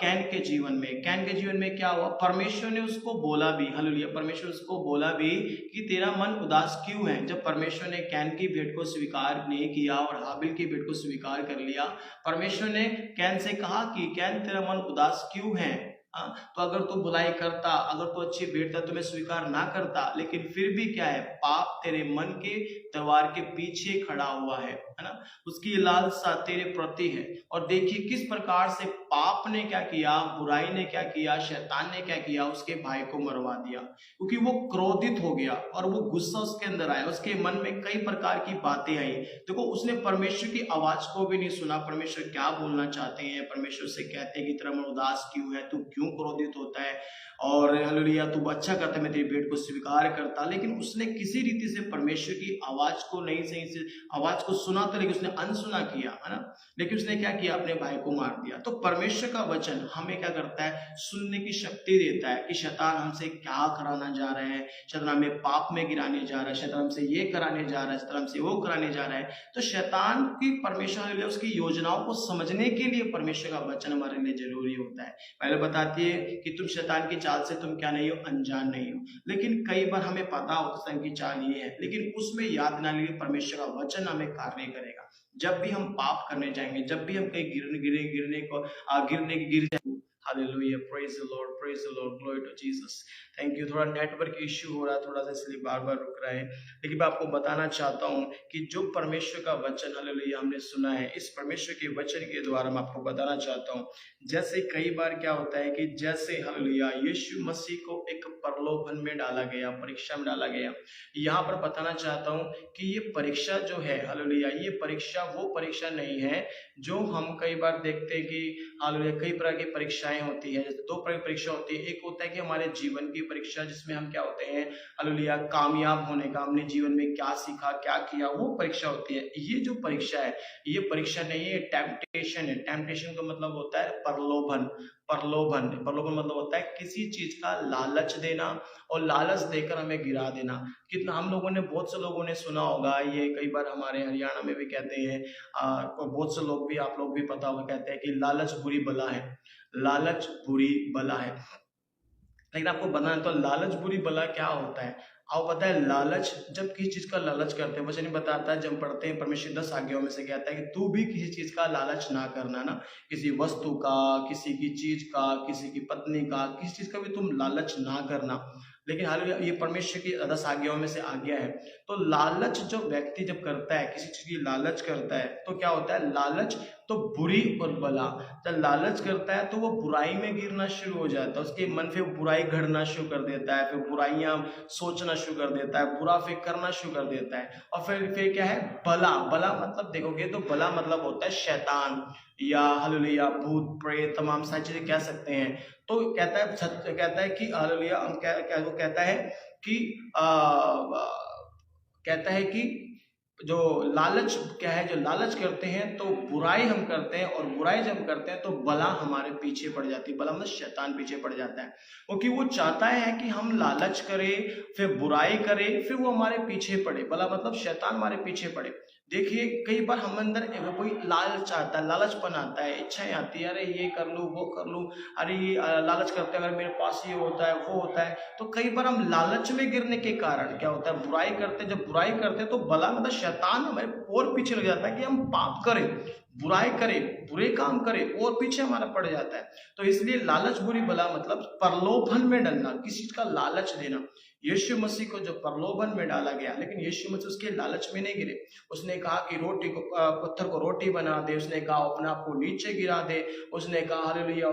कैन के जीवन में क्या हुआ? परमेश्वर ने उसको बोला भी, हालेलुया परमेश्वर उसको बोला भी कि तेरा मन उदास क्यों है। जब परमेश्वर ने कैन की भेंट को स्वीकार नहीं किया और हाबिल की भेंट को स्वीकार कर लिया, परमेश्वर ने कैन से कहा कि कैन तेरा मन उदास क्यों है? तो अगर तू बुराई करता, अगर तू अच्छी बैठता, तुम्हें स्वीकार ना करता, लेकिन फिर भी क्या है, पाप तेरे मन के दरबार के पीछे खड़ा हुआ है ना, उसकी लालसा तेरे प्रति है। और देखिए किस प्रकार से पाप ने क्या किया, बुराई ने क्या किया, शैतान ने क्या किया, उसके भाई को मरवा दिया, क्योंकि वो क्रोधित हो गया और वो गुस्सा उसके अंदर आया, उसके मन में कई प्रकार की बातें आई। देखो उसने परमेश्वर की आवाज को भी नहीं सुना, परमेश्वर क्या बोलना चाहते हैं, परमेश्वर से कहते हैं कि तेरा मन उदास क्यों है, तू क्यों क्रोधित होता है, और हालेलुया तू अच्छा करता, मैं तेरी भेंट को स्वीकार करता। लेकिन उसने किसी रीति से परमेश्वर की आवाज को नहीं सही से आवाज को सुना था, लेकिन उसने अनसुना किया, है ना, लेकिन उसने क्या किया, अपने भाई को मार दिया। तो परमेश्वर का वचन हमें क्या करता है, सुनने की शक्ति देता है कि शैतान हमसे क्या कराना जा रहा है, शैतान हमें पाप में गिराने जा रहा है, शैतान हमसे ये कराने जा रहा है, शैतान हमसे वो कराने जा रहा है। तो शैतान की परमेश्वर उसकी योजनाओं को समझने के लिए परमेश्वर का वचन हमारे लिए जरूरी होता है। पहले बताती है कि तुम शैतान की चाल से तुम क्या नहीं हो, अनजान नहीं हो। लेकिन कई बार हमें पता होता है कि चाल ये है, लेकिन उसमें याद ना लिए परमेश्वर का वचन हमें कार्य करेगा। जब भी हम पाप करने जाएंगे, जब भी हम कहीं गिरने गिर जाएंगे, hallelujah, praise the Lord, praise the Lord, glory to Jesus. Thank you. थोड़ा नेटवर्क इश्यू हो रहा है थोड़ा सा, इसलिए बार बार रुक रहा है, लेकिन मैं आपको बताना चाहता हूं कि जो परमेश्वर का वचन हालेलुया हमने सुना है, इस परमेश्वर के वचन के द्वारा मैं आपको बताना चाहता हूं, जैसे कई बार क्या होता है कि जैसे हालेलुया यीशु मसीह को एक प्रलोभन में डाला गया, परीक्षा में डाला गया। यहाँ पर बताना चाहता हूँ कि ये परीक्षा जो है हालेलुया, ये परीक्षा वो परीक्षा नहीं है जो हम कई बार देखते हैं कि हालेलुया कई प्रकार की परीक्षाएं होती है। जैसे दो प्रकार की परीक्षा होती है, एक होता है कि हमारे जीवन की परीक्षा, जिसमें हम क्या होते हैं हालेलुया कामयाब होने का, हमने जीवन में क्या सीखा, क्या किया, वो परीक्षा होती है। ये जो परीक्षा है, ये परीक्षा नहीं है, टेम्पटेशन है। टेम्पटेशन का मतलब होता है प्रलोभन। प्रलोभन मतलब होता है किसी चीज का लालच देना और लालच देकर हमें गिरा देना। कितना हम लोगों ने, बहुत से लोगों ने सुना होगा, ये कई बार हमारे हरियाणा में भी कहते हैं, बहुत से लोग भी, आप लोग भी पता होगा, कहते हैं कि लालच बुरी बला है, लालच बुरी बला है। लेकिन आपको बताना तो लालच बुरी बला क्या होता है। आपको पता है, लालच, जब किसी चीज का लालच करते हैं, वचन नहीं बताता है, जब पढ़ते हैं परमेश्वर 10 आज्ञाओं में से कहता है कि तू भी किसी चीज का लालच ना करना ना, किसी वस्तु का, किसी की चीज का, किसी की पत्नी का, किसी चीज का भी तुम लालच ना करना। लेकिन हालेलुया ये परमेश्वर की 10 आज्ञाओं में से आज्ञा है। तो लालच जो व्यक्ति जब करता है, किसी चीज की लालच करता है, तो क्या होता है, लालच तो बुरी और बला। जब लालच करता है तो वो बुराई में गिरना शुरू हो जाता है, उसके मन से बुराई घड़ना शुरू कर देता है, फिर बुराइयां सोचना शुरू कर देता है, बुरा फिर करना शुरू कर देता है। और फिर क्या है, बला। बला मतलब देखोगे तो बला मतलब होता है शैतान, या हालेलुया भूत प्रेत, तमाम सारी चीजें कह सकते हैं। तो कहता है कि हालेलुया, वो कहता है कि कहता है कि जो लालच क्या है, जो लालच करते हैं तो बुराई हम करते हैं, और बुराई जब करते हैं तो बला हमारे पीछे पड़ जाती है। बला मतलब शैतान पीछे पड़ जाता है, क्योंकि वो चाहता है कि हम लालच करें, फिर बुराई करें, फिर वो हमारे पीछे पड़े। बला मतलब शैतान हमारे पीछे पड़े। देखिए कई बार हम अंदर कोई लालच आता है, लालचपन आता है, इच्छाएं आती है, अरे ये कर लूं, वो कर लूं, अरे ये लालच करते हैं, अगर मेरे पास ये होता है, वो होता है। तो कई बार हम लालच में गिरने के कारण क्या होता है, बुराई करते हैं। जब बुराई करते हैं तो बला मतलब शैतान हमारे और पीछे लग जाता है कि हम पाप करें, बुराई करें, बुरे काम करें, और पीछे हमारा पड़ जाता है। तो इसलिए लालच बुरी बला मतलब प्रलोभन में डलना, किसी चीज का लालच देना। यीशु मसीह को जो प्रलोभन में डाला गया, लेकिन यीशु मसीह उसके लालच में नहीं गिरे। उसने कहा कि रोटी को, पत्थर को रोटी बना दे, उसने कहा अपने आप को नीचे गिरा दे, उसने कहा हालेलुया,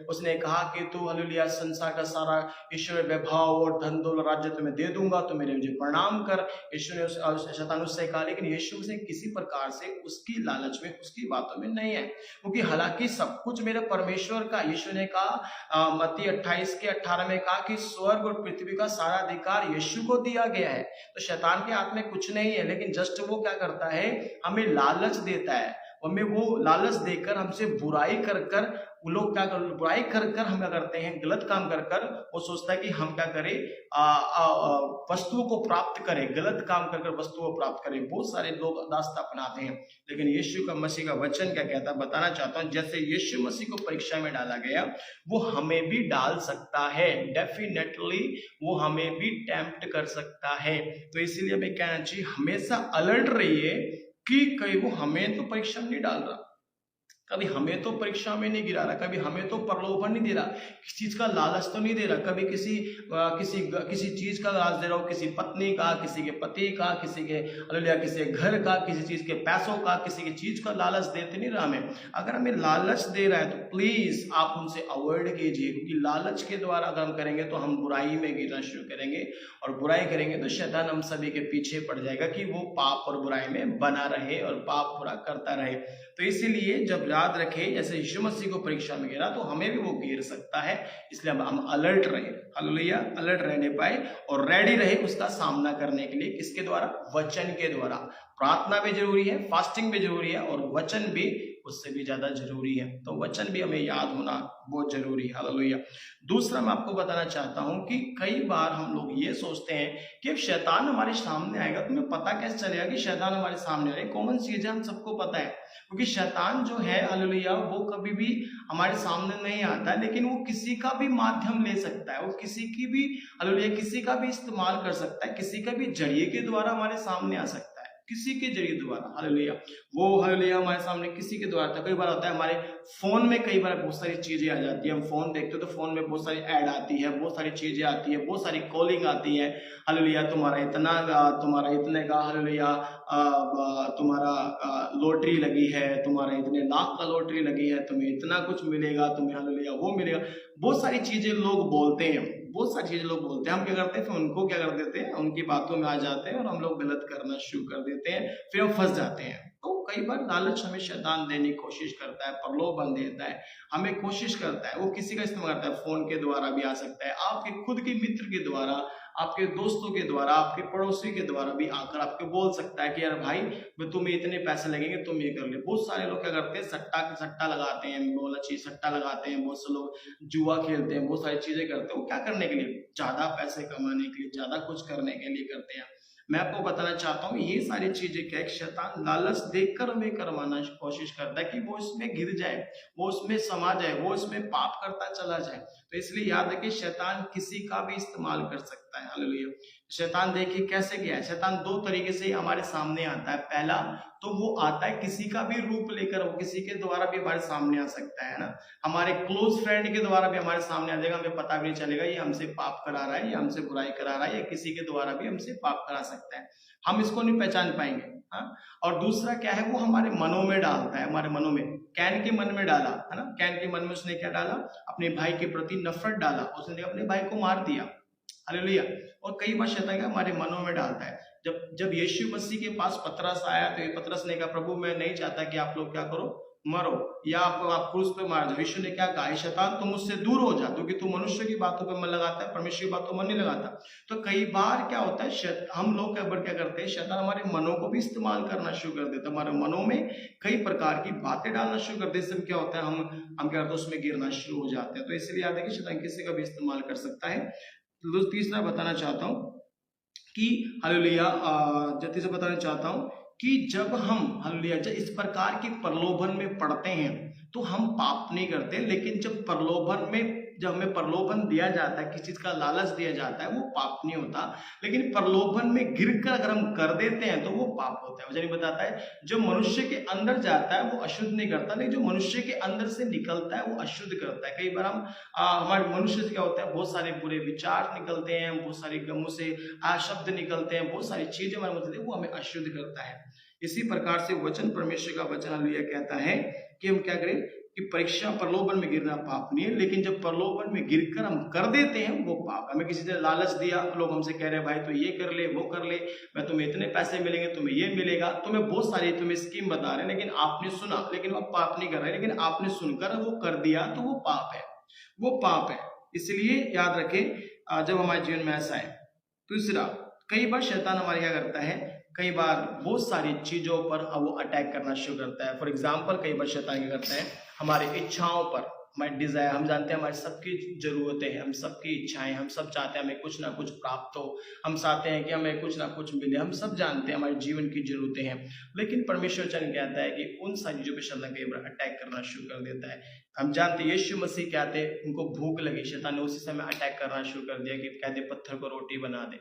उसने कहा कि तू हालेलुया संसार का सारा ईश्वर वैभव और धन दौलत राज्य तुम्हें दे दूंगा, तो मेरे मुझे प्रणाम कर। यीशु ने शैतान उससे कहा, लेकिन यीशु मसीह किसी प्रकार से उसकी लालच में, उसकी बातों में नहीं है, क्योंकि हालांकि सब कुछ मेरे परमेश्वर का। यीशु ने कहा मत्ती 28:18 में कहा कि स्वर्ग और पृथ्वी का सारा अधिकार यीशु को दिया गया है। तो शैतान के हाथ में कुछ नहीं है, लेकिन जस्ट वो क्या करता है, हमें लालच देता है, हमें वो लालच देकर हमसे बुराई कर कर, वो लोग क्या कर, बुराई कर कर हम क्या करते हैं, गलत काम कर कर वो सोचता है कि हम क्या करें, वस्तुओं को प्राप्त करें, गलत काम कर कर वस्तुओं को प्राप्त करें। बहुत सारे लोग रास्ता अपनाते हैं, लेकिन यीशु का मसीह का वचन क्या कहता है, बताना चाहता हूं, जैसे यीशु मसीह को परीक्षा में डाला गया, वो हमें भी डाल सकता है। डेफिनेटली वो हमें भी टेम्प्ट कर सकता है। तो इसीलिए मैं कहना चाहिए, हमेशा अलर्ट रहिए कि कहीं वो हमें तो परीक्षा में नहीं डाल रहा, कभी हमें तो परीक्षा में नहीं गिरा रहा, कभी हमें तो प्रलोभन नहीं दे रहा, किसी चीज का लालच तो नहीं दे रहा, कभी किसी चीज का लालच दे रहा हो, किसी पत्नी का, किसी के पति का, किसी के हालेलुया किसी के घर का, किसी चीज के पैसों का, किसी की चीज का लालच देते नहीं रहा हमें। अगर हमें लालच दे रहा है तो प्लीज आप उनसे अवॉइड कीजिए, क्योंकि लालच के द्वारा अगर हम करेंगे तो हम बुराई में गिरना शुरू करेंगे, और बुराई करेंगे तो शैतान हम सभी के पीछे पड़ जाएगा कि वो पाप और बुराई में बना रहे और पाप पूरा करता रहे। तो इसीलिए जब याद रखें, जैसे यीशु मसीह को परीक्षा में गिरा तो हमें भी वो गिर सकता है, इसलिए हम अलर्ट रहे, हालेलुया, अलर्ट रहने पाए और रेडी रहे उसका सामना करने के लिए। किसके द्वारा? वचन के द्वारा। प्रार्थना भी जरूरी है, फास्टिंग भी जरूरी है, और वचन भी उससे भी ज्यादा जरूरी है। तो वचन भी हमें याद होना बहुत जरूरी है, हालेलुया। दूसरा मैं आपको बताना चाहता हूं कि कई बार हम लोग ये सोचते हैं कि अब शैतान हमारे सामने आएगा, तुम्हें पता कैसे चलेगा कि शैतान हमारे सामने आएगा? कॉमन चीज है, हम सबको पता है, क्योंकि शैतान जो है हालेलुया वो कभी भी हमारे सामने नहीं आता है, लेकिन वो किसी का भी माध्यम ले सकता है, वो किसी की भी हालेलुया किसी का भी इस्तेमाल कर सकता है, किसी का भी जरिए के द्वारा हमारे सामने आ सकता है, किसी के जरिए द्वारा, हालेलुया। वो हालेलुया हमारे सामने किसी के द्वारा था। कई बार होता है हमारे फोन में, कई बार बहुत सारी चीजें आ जाती है, हम फोन देखते हो तो फोन में बहुत सारी ऐड आती है, बहुत सारी चीजें आती है, बहुत सारी कॉलिंग आती है, हालेलुया तुम्हारा इतने का हालेलुया तुम्हारा लॉटरी लगी है, तुम्हारा इतने लाख का लॉटरी लगी है, तुम्हें इतना कुछ मिलेगा, तुम्हें हालेलुया वो मिलेगा। बहुत सारी चीजें लोग बोलते हैं, बहुत सारी चीजें लोग बोलते हैं। हम क्या करते हैं, फिर उनको क्या कर देते हैं, उनकी बातों में आ जाते हैं और हम लोग गलत करना शुरू कर देते हैं, फिर हम फंस जाते हैं। तो कई बार लालच हमें शैतान देने की कोशिश करता है, प्रलोभन देता है, हमें कोशिश करता है, वो किसी का इस्तेमाल करता है, फोन के द्वारा भी आ सकता है, आपके खुद के मित्र के द्वारा, आपके दोस्तों के द्वारा, आपके पड़ोसी के द्वारा भी आकर आपके बोल सकता है कि यार भाई तुम्हें इतने पैसे लगेंगे, तुम ये कर ले। बहुत सारे लोग क्या करते हैं, सट्टा लगाते हैं, बोला चीज सट्टा लगाते हैं, बहुत से लोग जुआ खेलते हैं, बहुत सारी चीजें करते हैं। वो क्या करने के लिए? ज्यादा पैसे कमाने के लिए, ज्यादा कुछ करने के लिए करते हैं। मैं आपको बताना चाहता हूँ ये सारी चीजें क्या है, शैतान लालच देकर हमें करवाना कोशिश करता है कि वो इसमें गिर जाए, वो उसमें समा जाए, वो इसमें पाप करता चला जाए। तो इसलिए याद रखिए शैतान किसी का भी इस्तेमाल कर सकता है, हालेलुया। शैतान देखिए कैसे गया है, शैतान दो तरीके से हमारे सामने आता है। पहला तो वो आता है किसी का भी रूप लेकर, वो किसी के द्वारा भी हमारे सामने आ सकता है ना, हमारे क्लोज फ्रेंड के द्वारा भी हमारे सामने आ जाएगा, हमें पता भी नहीं चलेगा ये हमसे पाप करा रहा है, ये हमसे बुराई करा रहा है, या किसी के द्वारा भी हमसे पाप करा सकता है, हम इसको नहीं पहचान पाएंगे। हाँ, और दूसरा क्या है, वो हमारे मनों में डालता है, हमारे मनों में। कैन के मन में डाला है ना, कैन के मन में उसने क्या डाला, अपने भाई के प्रति नफरत डाला, उसने अपने भाई को मार दिया, हालेलुया। और कई बार शैतान क्या हमारे मनों में डालता है। जब यीशु मसीह के पास पतरस आया तो पतरस ने कहा प्रभु मैं नहीं चाहता कि आप लोग क्या करो, मरो, या आप क्रूस पे मार जाओ। यीशु ने क्या कहा, शैतान तुम मुझसे दूर हो जा, क्योंकि तू मनुष्य की बातों पे मन लगाता है, परमेश्वर की बातों में मन नहीं लगाता। तो कई बार क्या होता है, हम लोग क्या करते हैं, शैतान हमारे मनों को भी इस्तेमाल करना शुरू कर देता है, हमारे मनों में कई प्रकार की बातें डालना शुरू कर देते हैं। क्या होता है, हम क्या करते हैं, उसमें गिरना शुरू हो जाते हैं। तो इसलिए याद है कि शैतान किसी का भी इस्तेमाल कर सकता है। तो तीसरा बताना चाहता हूं कि हालेलुया, तीसरा बताना चाहता हूं कि जब हम हालेलुया इस प्रकार के प्रलोभन में पड़ते हैं तो हम पाप नहीं करते, लेकिन जब हमें प्रलोभन दिया जाता है, किसी चीज का लालच दिया जाता है, वो पाप नहीं होता। लेकिन प्रलोभन में गिरकर अगर हम कर देते हैं तो वो पाप होता है। वचन बताता है जो मनुष्य के अंदर जाता है वो अशुद्ध नहीं करता, लेकिन जो मनुष्य के अंदर से निकलता है वो अशुद्ध करता है। कई बार हमारे मनुष्य से क्या होता है, बहुत सारे बुरे विचार निकलते हैं, बहुत सारे मुंह से शब्द निकलते हैं, बहुत सारी चीजें हमारे मुंह से वो हमें अशुद्ध करता है। इसी प्रकार से वचन, परमेश्वर का वचन हालेलुया कहता है कि हम क्या करें कि परीक्षा प्रलोभन में गिरना पाप नहीं है, लेकिन जब प्रलोभन में गिरकर हम कर देते हैं वो पाप। हमें किसी ने लालच दिया, लोग हमसे कह रहे हैं भाई तो ये कर ले, वो कर ले, मैं तुम्हें इतने पैसे मिलेंगे, तुम्हें ये मिलेगा, तुम्हें बहुत सारी तुम्हें स्कीम बता रहे हैं, लेकिन आपने सुना, लेकिन वो पाप नहीं कर रहे, लेकिन आपने सुनकर वो कर दिया तो वो पाप है, वो पाप है। इसलिए याद रखें जब हमारे जीवन में ऐसा है। दूसरा, कई बार शैतान हमारे क्या करता है, कई बार बहुत सारी चीजों पर वो अटैक करना शुरू करता है। फॉर एग्जाम्पल, कई बार शैतान क्या करता है, हमारी इच्छाओं पर, हमारी डिजायर, हम जानते हैं हमारी सबकी जरूरतें हैं, हम सबकी इच्छाएं, हम सब चाहते हैं हमें कुछ ना कुछ प्राप्त हो, हम चाहते हैं कि हमें कुछ ना कुछ मिले, हम सब जानते हैं हमारे जीवन की जरूरतें हैं। लेकिन परमेश्वर वचन कहता है कि उन सारी चीजों पर शैतान कई बार अटैक करना शुरू कर देता है। हम जानते हैं यीशु मसीह कहते उनको भूख लगी, शैतान ने उसी समय अटैक करना शुरू कर दिया कि कहते पत्थर को रोटी बना दे।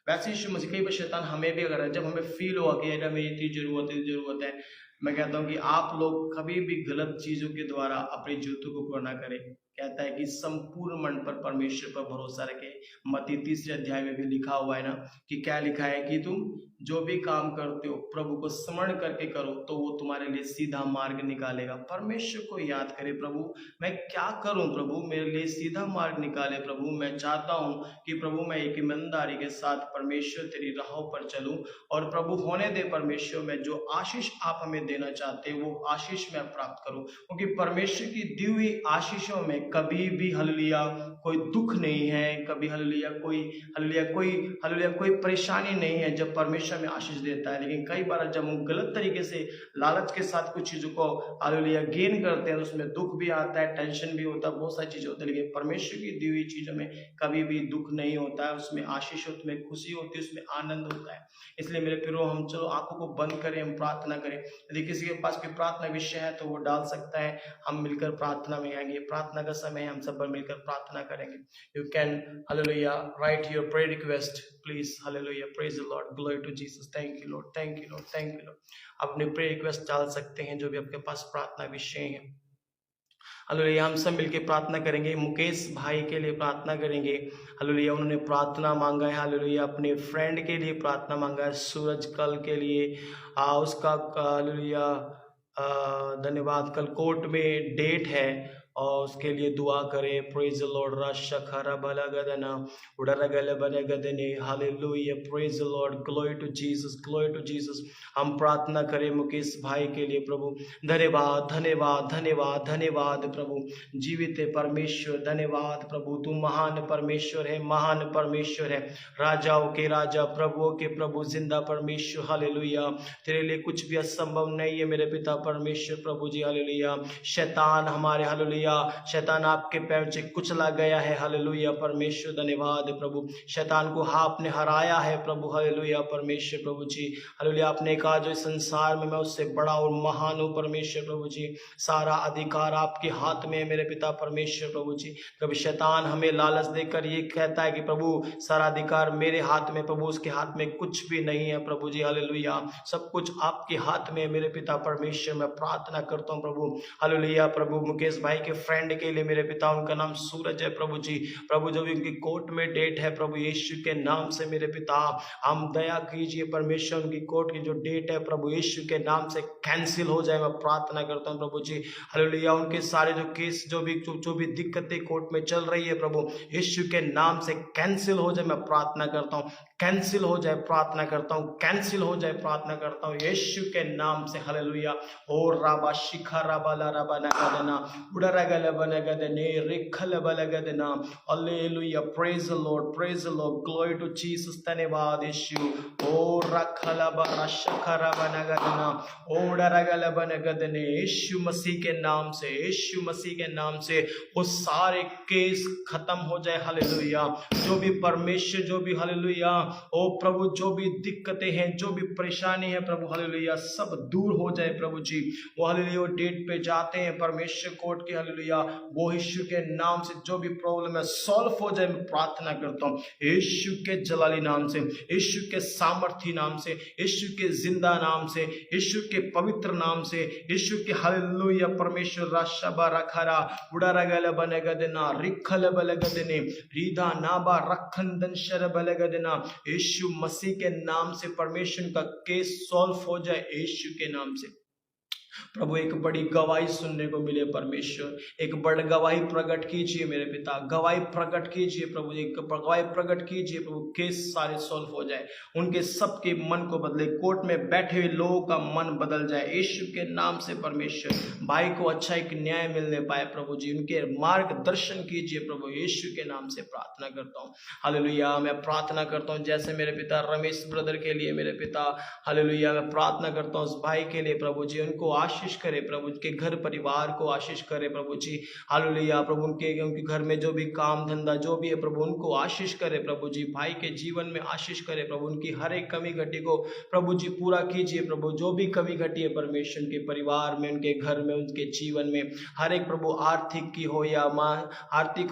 वैसे यीशु मसीह, कई बार शैतान हमें भी, अगर जब हमें फील हुआ कि हमें इतनी जरूरत है, मैं कहता हूँ कि आप लोग कभी भी गलत चीजों के द्वारा अपनी जरूरतों को पूरा ना करें। कहता है कि संपूर्ण मन पर परमेश्वर पर भरोसा रखे। मत्ती 3 अध्याय में भी लिखा हुआ है ना कि क्या लिखा है कि तुम जो भी काम करते हो प्रभु को स्मरण करके करो तो वो तुम्हारे लिए सीधा मार्ग निकालेगा। परमेश्वर को याद करें, प्रभु मैं क्या करूं, प्रभु मेरे लिए सीधा मार्ग निकाले। प्रभु मैं चाहता हूं कि प्रभु मैं एक ईमानदारी के साथ परमेश्वर तेरी राहों पर चलूं, और प्रभु होने दे परमेश्वर में जो आशीष आप हमें देना चाहते हैं वो आशीष मैं प्राप्त करूं, क्योंकि परमेश्वर की दी हुई आशीषों में कभी भी हालेलुया कोई दुख नहीं है, कभी हालेलुया कोई परेशानी नहीं है जब परमेश्वर में आशीष देता है। लेकिन कई बार जब हम गलत तरीके से लालच के साथ कुछ चीजों को हालेलुया गेन करते हैं तो उसमें दुख भी आता है, टेंशन भी होता है, बहुत सारी चीजें होती है। लेकिन परमेश्वर की दी हुई चीजों में कभी भी दुख नहीं होता है, उसमें आशीष होती है, खुशी होती है, उसमें आनंद होता है। इसलिए मेरे प्रियो हम चलो आंखों को बंद करें, हम प्रार्थना करें। यदि किसी के पास कोई प्रार्थना विषय है तो वो डाल सकता है, हम मिलकर प्रार्थना में आएंगे। प्रार्थना का समय है, हम सब मिलकर प्रार्थना करेंगे। You can hallelujah write your prayer request please. Hallelujah, praise the Lord, glory to Jesus. Thank you Lord, thank you Lord, thank you Lord. अपने प्रेयर रिक्वेस्ट डाल सकते हैं जो भी आपके पास प्रार्थना विषय है। हालेलुया, हम सब मिलकर प्रार्थना करेंगे। मुकेश भाई के लिए प्रार्थना करेंगे। हालेलुया, उन्होंने प्रार्थना मांगा है। हालेलुया, अपने फ्रेंड के लिए प्रार्थना मांगा है, सूरज कल के लिए उसका हालेलुया धन्यवाद। कल कोर्ट में डेट है और उसके लिए दुआ करें। Praise the Lord. राशखरा बलगदना उडरगल बलगदने। Hallelujah, praise the Lord, glory to Jesus, glory to Jesus. हम प्रार्थना करें मुकेश भाई के लिए। प्रभु धन्यवाद, धन्यवाद, धन्यवाद, धन्यवाद प्रभु जीवित परमेश्वर। धन्यवाद प्रभु, तू महान परमेश्वर है, महान परमेश्वर है, राजाओं के राजा, प्रभुओं के प्रभु, जिंदा परमेश्वर। हालेलुया, तेरे लिए कुछ भी असंभव नहीं है मेरे पिता परमेश्वर। प्रभु जी हालेलुया, शैतान हमारे हालेलुया शैतान आपके पैर से कुचला गया है। हालेलुया परमेश्वर, धन्यवाद प्रभु, शैतान को आपने हराया है प्रभु। हालेलुया परमेश्वर प्रभु जी। हालेलुया, आपने कहा जो इस संसार में मैं उससे बड़ा और महान हूँ परमेश्वर प्रभु जी। सारा अधिकार आपके हाथ में है मेरे पिता परमेश्वर प्रभु जी। कभी शैतान हमें लालच देकर ये कहता है कि प्रभु सारा अधिकार मेरे हाथ में, प्रभु उसके हाथ में कुछ भी नहीं है प्रभु जी। हालेलुया, सब कुछ आपके हाथ में है मेरे पिता परमेश्वर। मैं प्रार्थना करता हूँ प्रभु हालेलुया प्रभु मुकेश भाई के फ्रेंड के लिए मेरे पिता, उनका नाम सूरज है प्रभु जी। प्रभु जो भी उनकी कोर्ट में डेट है प्रभु यीशु के नाम से मेरे पिता हम दया कीजिए परमेश्वर। उनकी कोर्ट की जो डेट है प्रभु यीशु के नाम से कैंसिल हो जाए, मैं प्रार्थना करता हूँ प्रभु जी। हालेलुया, उनके सारे जो केस जो भी दिक्कतें कोर्ट में चल रही है प्रभु यीशु के नाम से कैंसिल हो जाए, मैं प्रार्थना करता हूँ कैंसिल हो जाए, प्रार्थना करता हूँ कैंसिल हो जाए, प्रार्थना करता हूँ यीशु के नाम से। हालेलुया। ओ राबा शिखा राबाला राबा नगदना उड़रगल बनगदने रिखल बलगदना। Hallelujah, praise the Lord, praise the Lord, glory to Jesus. धन्यवाद यीशु। ओ रखल बरा शखरा बनगदना ओड़रगल बनगदने। यीशु मसीह के नाम से, यीशु मसीह के नाम से वो सारे केस खत्म हो जाए। हालेलुया, जो भी परमेश्वर जो भी हालेलुया ओ प्रभु जो भी दिक्कतें हैं, जो भी परेशानी है प्रभु हालेलुया सब दूर हो जाए प्रभु जी। वो हालेलुया डेट पे जाते हैं परमेश्वर कोर्ट के हालेलुया, वो यीशु के नाम से जो भी प्रॉब्लम है सॉल्व हो जाए, मैं प्रार्थना करता हूँ यीशु के जलाली नाम से, यीशु के सामर्थी नाम से, यीशु के जिंदा नाम से, यीशु के पवित्र नाम से, यीशु के हालेलुया परमेश्वर। राशबा रखरा उड़रगल बनगदना रिखल बलगदने रीधा नाबा रखंदन शर बलगदना। यीशु मसीह के नाम से परमेश्वर का केस सॉल्व हो जाए यीशु के नाम से। प्रभु एक बड़ी गवाही सुनने को मिले परमेश्वर, एक बड़ी गवाही प्रकट कीजिए मेरे पिता, गवाही प्रकट कीजिए प्रभु, एक गवाही प्रकट कीजिए प्रभु, केस सारे सॉल्व हो जाए, उनके सबके मन को बदले, कोर्ट में बैठे हुए लोगों का मन बदल जाए यीशु के नाम से परमेश्वर। भाई को अच्छा एक न्याय मिलने पाए प्रभु जी, उनके मार्गदर्शन कीजिए प्रभु यीशु के नाम से प्रार्थना करता हूँ। हालेलुया, मैं प्रार्थना करता हूँ जैसे मेरे पिता रमेश ब्रदर के लिए मेरे पिता हालेलुया, मैं प्रार्थना करता हूँ उस भाई के लिए प्रभु जी, उनको आशीष करे प्रभु, उनके घर परिवार को आशीष करे प्रभु जी। हालेलुया प्रभु, उनके घर में जो भी काम धंधा जो भी है प्रभु, उनको आशीष करे प्रभु जी। भाई के जीवन में आशीष करे प्रभु, उनकी हर एक कमी घटी को प्रभु जी पूरा कीजिए प्रभु। जो भी कमी घटी है परमेश्वर के परिवार में, उनके घर में, उनके जीवन में, हर एक प्रभु आर्थिक की हो या आर्थिक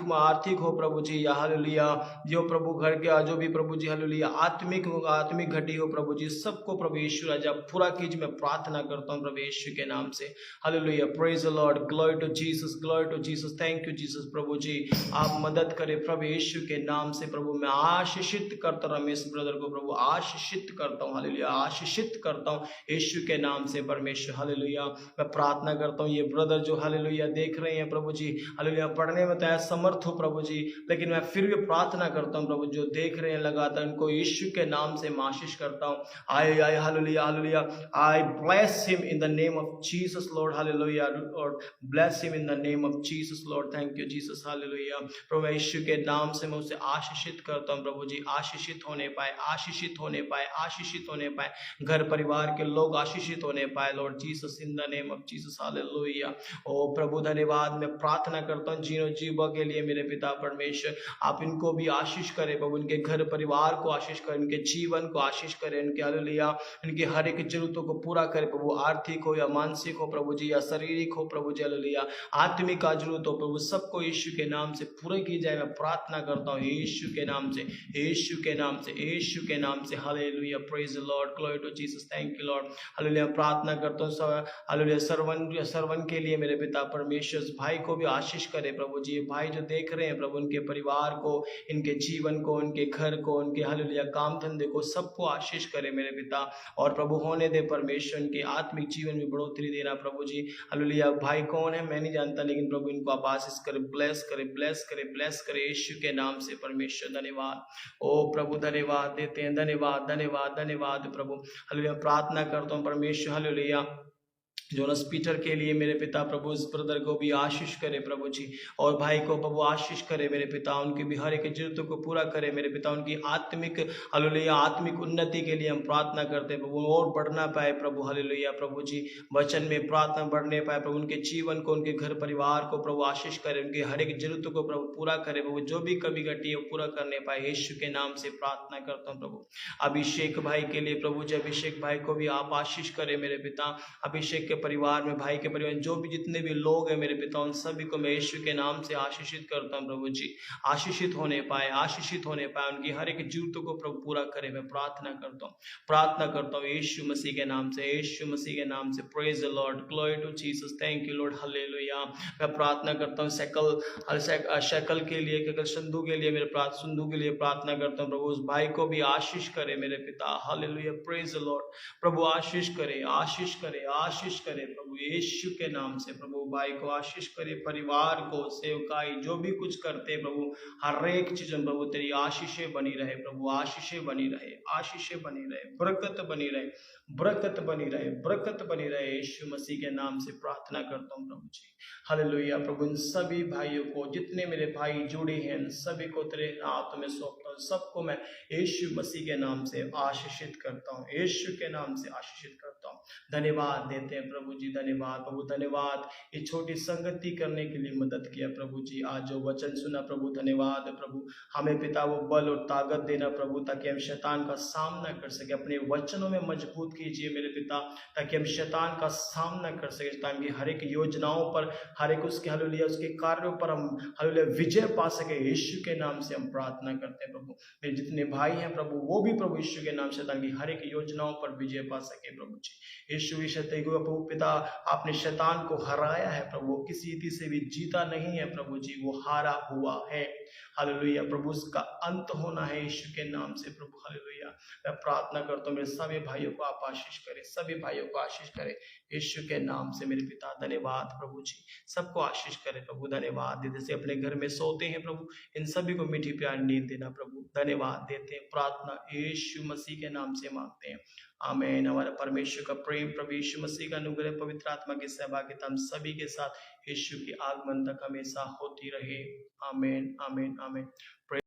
हो प्रभु जी, या हालेलुया जो प्रभु घर के जो भी प्रभु जी हालेलुया आत्मिक घटी हो प्रभु जी, सबको प्रभु यीशु राजा पूरा कीजिए। मैं प्रार्थना करता हूँ प्रभु यीशु के नाम से। Hallelujah, praise the Lord, glory to Jesus, glory to Jesus, thank you Jesus. प्रभु जी आप मदद करें प्रभु यीशु के नाम से प्रभु। मैं आशीषित करता हूँ रमेश ब्रदर को प्रभु, आशीषित करता हूँ हालेलुया, आशीषित करता हूँ यीशु के नाम से परमेश्वर। हालेलुया मैं प्रार्थना करता हूँ ये ब्रदर जो हालेलुया देख रहे हैं प्रभु जी, हालेलुया पढ़ने में तो असमर्थ हो प्रभु जी, लेकिन मैं फिर भी प्रार्थना करता हूँ प्रभु, जो देख रहे हैं लगातार उनको यीशु के नाम से मैं आशीष करता हूँ। I hallelujah, hallelujah I bless him in the name of Jesus Lord, hallelujah Lord bless him in the name of Jesus Lord, thank you Jesus. Hallelujah प्रभु यीशु के नाम से मैं उसे आशीषित करता हूँ प्रभु जी, आशीषित होने पाए, आशीषित होने पाए, आशीषित होने पाए, घर परिवार के लोग आशीषित होने पाए Lord Jesus in the name of Jesus. Hallelujah ओ प्रभु धन्यवाद। मैं प्रार्थना करता हूँ जीनो जीवा के लिए मेरे पिता परमेश्वर, आप इनको भी आशीष करें प्रभु, इनके घर परिवार को आशीष करें, इनके जीवन को आशीष करें, इनके हालेलुया इनकी हर एक जरूरतों को पूरा करें प्रभु, आर्थिक हो या मानसिक हो प्रभु जी, या शारीरिक हो प्रभु जी, हालेलुया आत्मिक का जरूरत हो प्रभु, सबको यीशु के नाम से पूरा की जाए। मैं प्रार्थना करता हूँ यीशु के नाम से, यीशु के नाम से, यीशु के नाम से। Hallelujah praise the Lord, glory to Jesus, thank you Lord. Hallelujah प्रार्थना करता हूँ हालेलुया सरवन के लिए मेरे पिता परमेश्वर, भाई को भी आशीष करे प्रभु जी। भाई जो देख रहे हैं प्रभु, उनके परिवार को, इनके जीवन को, उनके घर को, उनके हालेलुया काम धंधे को, सबको आशीष करे मेरे पिता। और प्रभु होने दे परमेश्वर के आत्मिक जीवन में बढ़ोतरी देना प्रभु जी। हालेलुया भाई कौन है मैं नहीं जानता, लेकिन प्रभु इनको आप आशीष करे, ब्लेस करे, ब्लेस करे, ब्लेस करे यीशु के नाम से परमेश्वर। धन्यवाद ओ प्रभु, धन्यवाद देते हैं, धन्यवाद धन्यवाद धन्यवाद प्रभु। हालेलुया प्रार्थना करता हूँ परमेश्वर हालेलुया जोनस पीटर के लिए मेरे पिता प्रभु, इस ब्रदर को भी आशीष करे प्रभु जी, और भाई को प्रभु आशीष करे मेरे पिता, उनकी भी हर एक जरूरतों को पूरा करे मेरे पिता, उनकी आत्मिक हालेलुया आत्मिक उन्नति के लिए हम प्रार्थना करते हैं प्रभु, और बढ़ना पाए प्रभु हालेलुया प्रभु जी, वचन में प्रार्थना बढ़ने पाए प्रभु, उनके जीवन को, उनके घर परिवार को प्रभु आशीष करे, उनके हर एक जरूरतों को प्रभु पूरा करे प्रभु, जो भी कभी घटी है पूरा करने पाए यीशु के नाम से प्रार्थना करता हूँ प्रभु। अभिषेक भाई के लिए प्रभु जी, अभिषेक भाई को भी आप आशीष करे मेरे पिता, अभिषेक के परिवार में, भाई के परिवार में जो भी जितने भी लोग हैं मेरे पिता, उन सभी को मैं यीशु के नाम से आशीषित करता हूँ प्रभु जी, आशीषित होने पाए, आशीषित होने पाए, उनकी हर एक जरूरतों को प्रभु पूरा करे। मैं प्रार्थना करता हूँ यीशु मसीह के नाम से, यीशु मसीह के नाम से। Praise the Lord, glory to Jesus, thank you Lord, hallelujah. मैं प्रार्थना करता हूँ शकल के लिए, संधू के लिए, संधू के लिए प्रार्थना करता हूँ प्रभु, उस भाई को भी आशीष करे मेरे पिता, हालेलुया प्रेज द लॉर्ड। प्रभु आशीष करे, आशीष करे, आशीष करे प्रभु यीशु के नाम से। प्रभु भाई को आशीष करे, परिवार को, सेवकाई जो भी कुछ करते प्रभु, हर एक चीज में प्रभु तेरी आशीषें बनी रहे प्रभु, आशीषें बनी रहे, आशीषें बनी रहे, बरकत बनी रहे, बरकत बनी रहे, बरकत बनी रहे यीशु मसीह के नाम से प्रार्थना करता हूँ प्रभु जी। हालेलुया प्रभु, इन सभी भाइयों को, जितने मेरे भाई जुड़े हैं, सभी को तेरे हाथ में सौंपता हूँ, सबको मैं यीशु मसीह के नाम से आशीषित करता हूँ, यीशु के नाम से आशीषित करता हूँ। धन्यवाद देते हैं प्रभु जी, धन्यवाद प्रभु, धन्यवाद ये छोटी संगति करने के लिए मदद किया प्रभु जी। आज जो वचन सुना प्रभु, धन्यवाद प्रभु, हमें पिता वो बल और ताकत देना प्रभु, ताकि हम शैतान का सामना कर सके, अपने वचनों में मजबूत कीजिए मेरे पिता, ताकि हम शैतान का सामना कर सके, शैतान की हर एक योजनाओं पर, हर एक उसके हालेलुया उसके कार्यों पर हम हालेलुया विजय पा सके। यीशु के नाम से हम प्रार्थना करते हैं प्रभु, मेरे जितने भाई हैं प्रभु, वो भी प्रभु यीशु के नाम से शैतान की हर एक योजनाओं पर विजय पा सके प्रभु जी। यीशु प्रभु पिता, आपने शैतान को हराया है प्रभु, किसी रीति से भी जीता नहीं है प्रभु जी, वो हारा हुआ है। हालेलुया प्रभु, उसका अंत होना है यीशु के नाम से प्रभु। हालेलुया मैं प्रार्थना करता हूँ मेरे सभी भाइयों को आप आशीष करें, सभी भाइयों को आशीष करें यीशु के नाम से मेरे पिता। धन्यवाद प्रभु जी, सबको आशीष करें प्रभु, धन्यवाद। जैसे अपने घर में सोते हैं प्रभु, इन सभी को मीठी प्यार नींद देना प्रभु, धन्यवाद देते हैं। प्रार्थना यीशु मसीह के नाम से मांगते हैं, आमीन। हमारा परमेश्वर का प्रेम, प्रभु यीशु मसीह का अनुग्रह, पवित्र आत्मा की सहभागिता हम सभी के साथ यीशु के आगमन तक हमेशा होती रहे, आमीन आमीन आमीन।